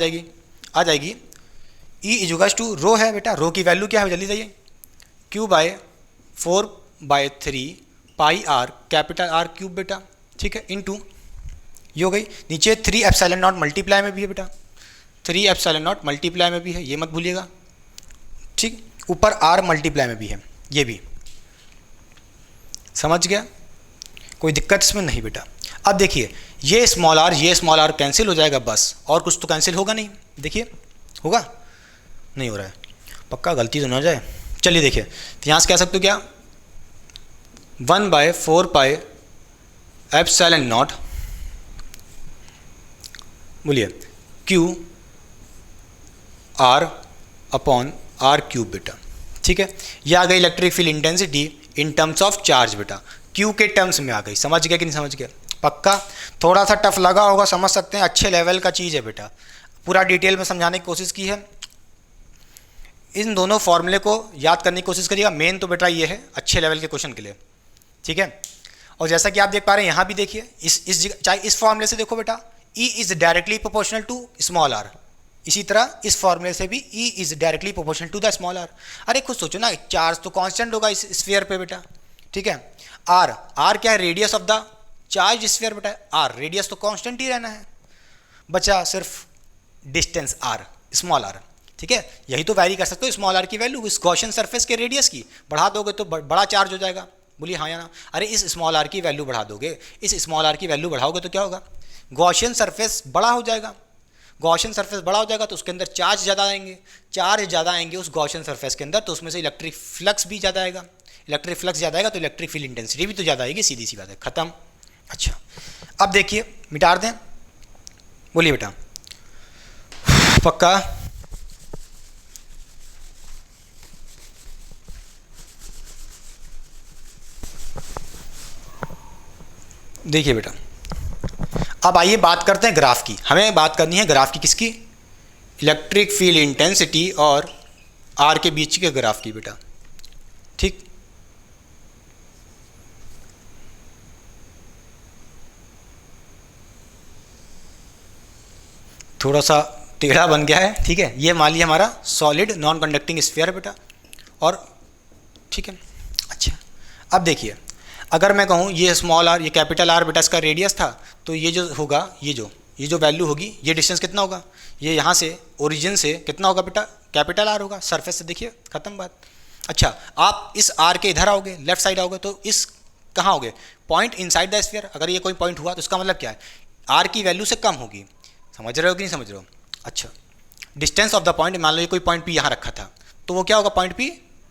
A: जाएगी E इजुगस टू रो है बेटा, रो की वैल्यू क्या है, जल्दी जाइए, Q/4/3 pi are capital R cube बेटा, ठीक है, इनटू ये हो गई, नीचे 3 एप्सिलॉन नॉट मल्टीप्लाई में भी है बेटा, 3 एप्सिलॉन नॉट मल्टीप्लाई में भी है, ये मत भूलिएगा, ठीक, ऊपर आर मल्टीप्लाई में भी है, ये भी समझ गया, कोई दिक्कत इसमें नहीं बेटा। अब देखिए, ये स्मॉल आर कैंसिल हो जाएगा बस, और कुछ तो कैंसिल होगा नहीं, देखिए होगा, नहीं हो रहा है, पक्का गलती तो ना हो जाए। चलिए देखिए, तो यहाँ से कह सकते हो क्या, 1/4 पाई एप्सिलॉन नॉट, बोलिए q r upon r cube बेटा। ठीक है, ये आ गई electric field intensity in terms of charge बेटा, क्यू के टर्म्स में आ गई। समझ गया कि नहीं समझ गया? पक्का थोड़ा सा टफ लगा होगा, समझ सकते हैं, अच्छे लेवल का चीज़ है बेटा, पूरा डिटेल में समझाने की कोशिश की है। इन दोनों फॉर्मूले को याद करने की कोशिश करिएगा, मेन तो बेटा ये है अच्छे लेवल के क्वेश्चन के लिए। ठीक है, और जैसा कि आप देख पा रहे हैं यहाँ भी देखिए, चाहे इस फॉर्मूले से देखो बेटा, E is directly proportional to small r, इसी तरह इस फॉर्मूले से भी E is directly proportional to the small r। अरे खुद सोचो ना, चार्ज तो कांस्टेंट होगा इस स्फीयर पे बेटा। ठीक है, r क्या है, radius of the charge sphere बेटा, r रेडियस तो कांस्टेंट ही रहना है, बचा सिर्फ डिस्टेंस r, स्मॉल r। ठीक है, यही तो वैरी कर सकते हो स्मॉल r की वैल्यू इस गॉसियन सरफेस के रेडियस की, बढ़ा दोगे तो बड़ा चार्ज हो जाएगा। बोलिए हाँ या ना? अरे इस स्मॉल r की वैल्यू बढ़ा दोगे, इस स्मॉल r की वैल्यू बढ़ाओगे तो क्या होगा, गॉसियन सरफेस बड़ा हो जाएगा। गॉसियन सरफेस बड़ा हो जाएगा तो उसके अंदर चार्ज ज़्यादा आएंगे, चार्ज ज़्यादा आएंगे उस गॉसियन सरफेस के अंदर, तो उसमें से इलेक्ट्रिक फ्लक्स भी ज़्यादा आएगा। इलेक्ट्रिक फ्लक्स ज़्यादा आएगा तो इलेक्ट्रिक फील्ड इंटेंसिटी भी तो ज़्यादा आएगी, सीधी सी बात है, खत्म। अच्छा, अब देखिए मिटा दें, बोलिए बेटा पक्का? देखिए बेटा, अब आइए बात करते हैं ग्राफ की। हमें बात करनी है ग्राफ की, किसकी, इलेक्ट्रिक फील्ड इंटेंसिटी और आर के बीच के ग्राफ की बेटा। ठीक, थोड़ा सा टेढ़ा बन गया है। ठीक है, ये मान लिया हमारा सॉलिड नॉन कंडक्टिंग स्फीयर बेटा, और ठीक है। अच्छा, अब देखिए, अगर मैं कहूँ ये स्मॉल r, ये कैपिटल R बेटा इसका रेडियस था, तो ये जो होगा, ये जो वैल्यू होगी, ये डिस्टेंस कितना होगा, ये यहाँ से ओरिजिन से कितना होगा बेटा, कैपिटल R होगा, सरफेस से, देखिए खत्म बात। अच्छा, आप इस R के इधर आओगे, लेफ्ट साइड आओगे, तो इस कहाँ होगे, पॉइंट इनसाइड द स्फीयर। अगर ये कोई पॉइंट हुआ तो इसका मतलब क्या है, R की वैल्यू से कम होगी। समझ रहे हो कि नहीं समझ रहे हो? अच्छा, डिस्टेंस ऑफ द पॉइंट, मान लो ये कोई पॉइंट P यहाँ रखा था, तो वो क्या होगा, पॉइंट P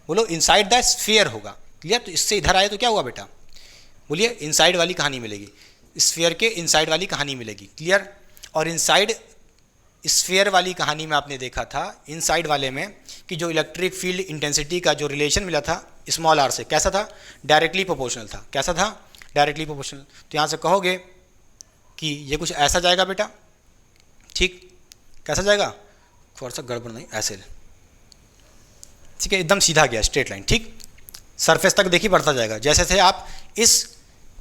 A: बोलो इनसाइड द स्फीयर होगा। क्लियर? तो इससे इधर आए तो क्या हुआ बेटा, बोलिए इनसाइड वाली कहानी मिलेगी, स्फीयर के इनसाइड वाली कहानी मिलेगी। क्लियर? और इनसाइड स्फीयर वाली कहानी में आपने देखा था, इनसाइड वाले में, कि जो इलेक्ट्रिक फील्ड इंटेंसिटी का जो रिलेशन मिला था स्मॉल r से, कैसा था, डायरेक्टली प्रोपोर्शनल था। कैसा था, डायरेक्टली प्रोपोर्शनल। तो यहाँ से कहोगे कि ये कुछ ऐसा जाएगा बेटा। ठीक, कैसा जाएगा, थोड़ा सा गड़बड़ नहीं, ऐसे। ठीक है, एकदम सीधा गया, स्ट्रेट लाइन। ठीक, सरफेस तक देखिए बढ़ता जाएगा, जैसे थे आप इस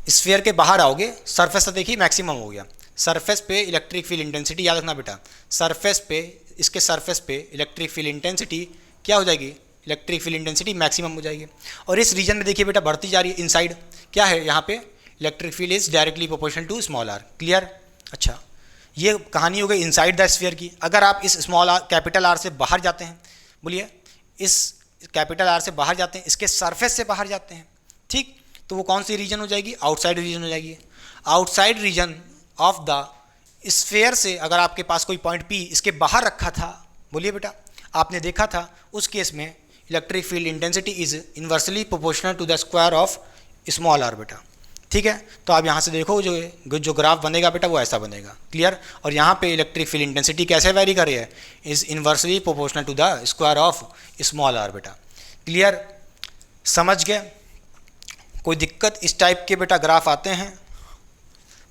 A: स्फीयर के बाहर आओगे, सरफेस तक देखिए मैक्सिमम हो गया। सरफेस पे इलेक्ट्रिक फील्ड इंटेंसिटी, याद रखना बेटा, सरफेस पे, इसके सरफेस पे इलेक्ट्रिक फील्ड इंटेंसिटी क्या हो जाएगी, इलेक्ट्रिक फील्ड इंटेंसिटी मैक्सिमम हो जाएगी। और इस रीजन में देखिए बेटा बढ़ती जा रही है, इनसाइड क्या है, यहाँ पे electric field is directly proportional to small r। Clear? अच्छा, ये कहानी हो गई इनसाइड द स्फीयर की। अगर आप इस स्मॉल r, कैपिटल R से बाहर जाते हैं, बोलिए इस कैपिटल R से बाहर जाते हैं, इसके सरफेस से बाहर जाते हैं, ठीक, तो वो कौन सी रीजन हो जाएगी, आउटसाइड रीजन हो जाएगी। Outside region of the sphere से अगर आपके पास कोई पॉइंट P इसके बाहर रखा था, बोलिए बेटा, आपने देखा था, उस केस में electric field intensity is inversely proportional to the square of small r बेटा। ठीक है, तो आप यहाँ से देखो जो ग्राफ बनेगा बेटा वो ऐसा बनेगा। क्लियर? और यहाँ पे इलेक्ट्रिक फील्ड इंटेंसिटी कैसे वेरी कर रही है, is inversely proportional to the square of small r बेटा। क्लियर? समझ गए? कोई दिक्कत? इस टाइप के बेटा ग्राफ आते हैं,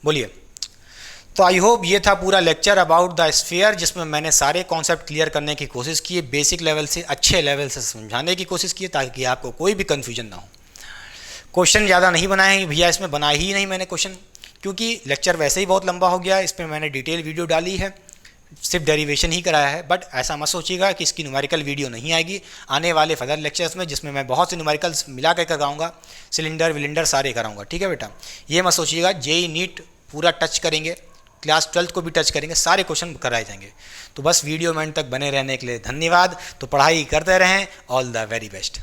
A: बोलिए। तो आई होप ये था पूरा लेक्चर अबाउट द स्फीयर, जिसमें मैंने सारे कॉन्सेप्ट क्लियर करने की कोशिश की है, बेसिक लेवल से अच्छे लेवल से समझाने की कोशिश की है, ताकि आपको कोई भी कन्फ्यूजन ना हो। क्वेश्चन ज़्यादा नहीं बनाए हैं भैया, इसमें बनाया ही नहीं मैंने क्वेश्चन, क्योंकि लेक्चर वैसे ही बहुत लंबा हो गया है। इस पर मैंने डिटेल वीडियो डाली है, सिर्फ डेरिवेशन ही कराया है। बट ऐसा मत सोचिएगा कि इसकी न्यूमेरिकल वीडियो नहीं आएगी आने वाले फर्दर लेक्चर्स में, जिसमें मैं बहुत से न्यूमेरिकल्स मिला कर कराऊंगा, सिलेंडर विलेंडर सारे कराऊंगा। ठीक है बेटा, ये मत सोचिएगा जेई नीट पूरा टच करेंगे, क्लास 12 को भी टच करेंगे, सारे क्वेश्चन कराए जाएंगे। तो बस वीडियो में एंड तक बने रहने के लिए धन्यवाद। तो पढ़ाई करते रहें, ऑल द वेरी बेस्ट।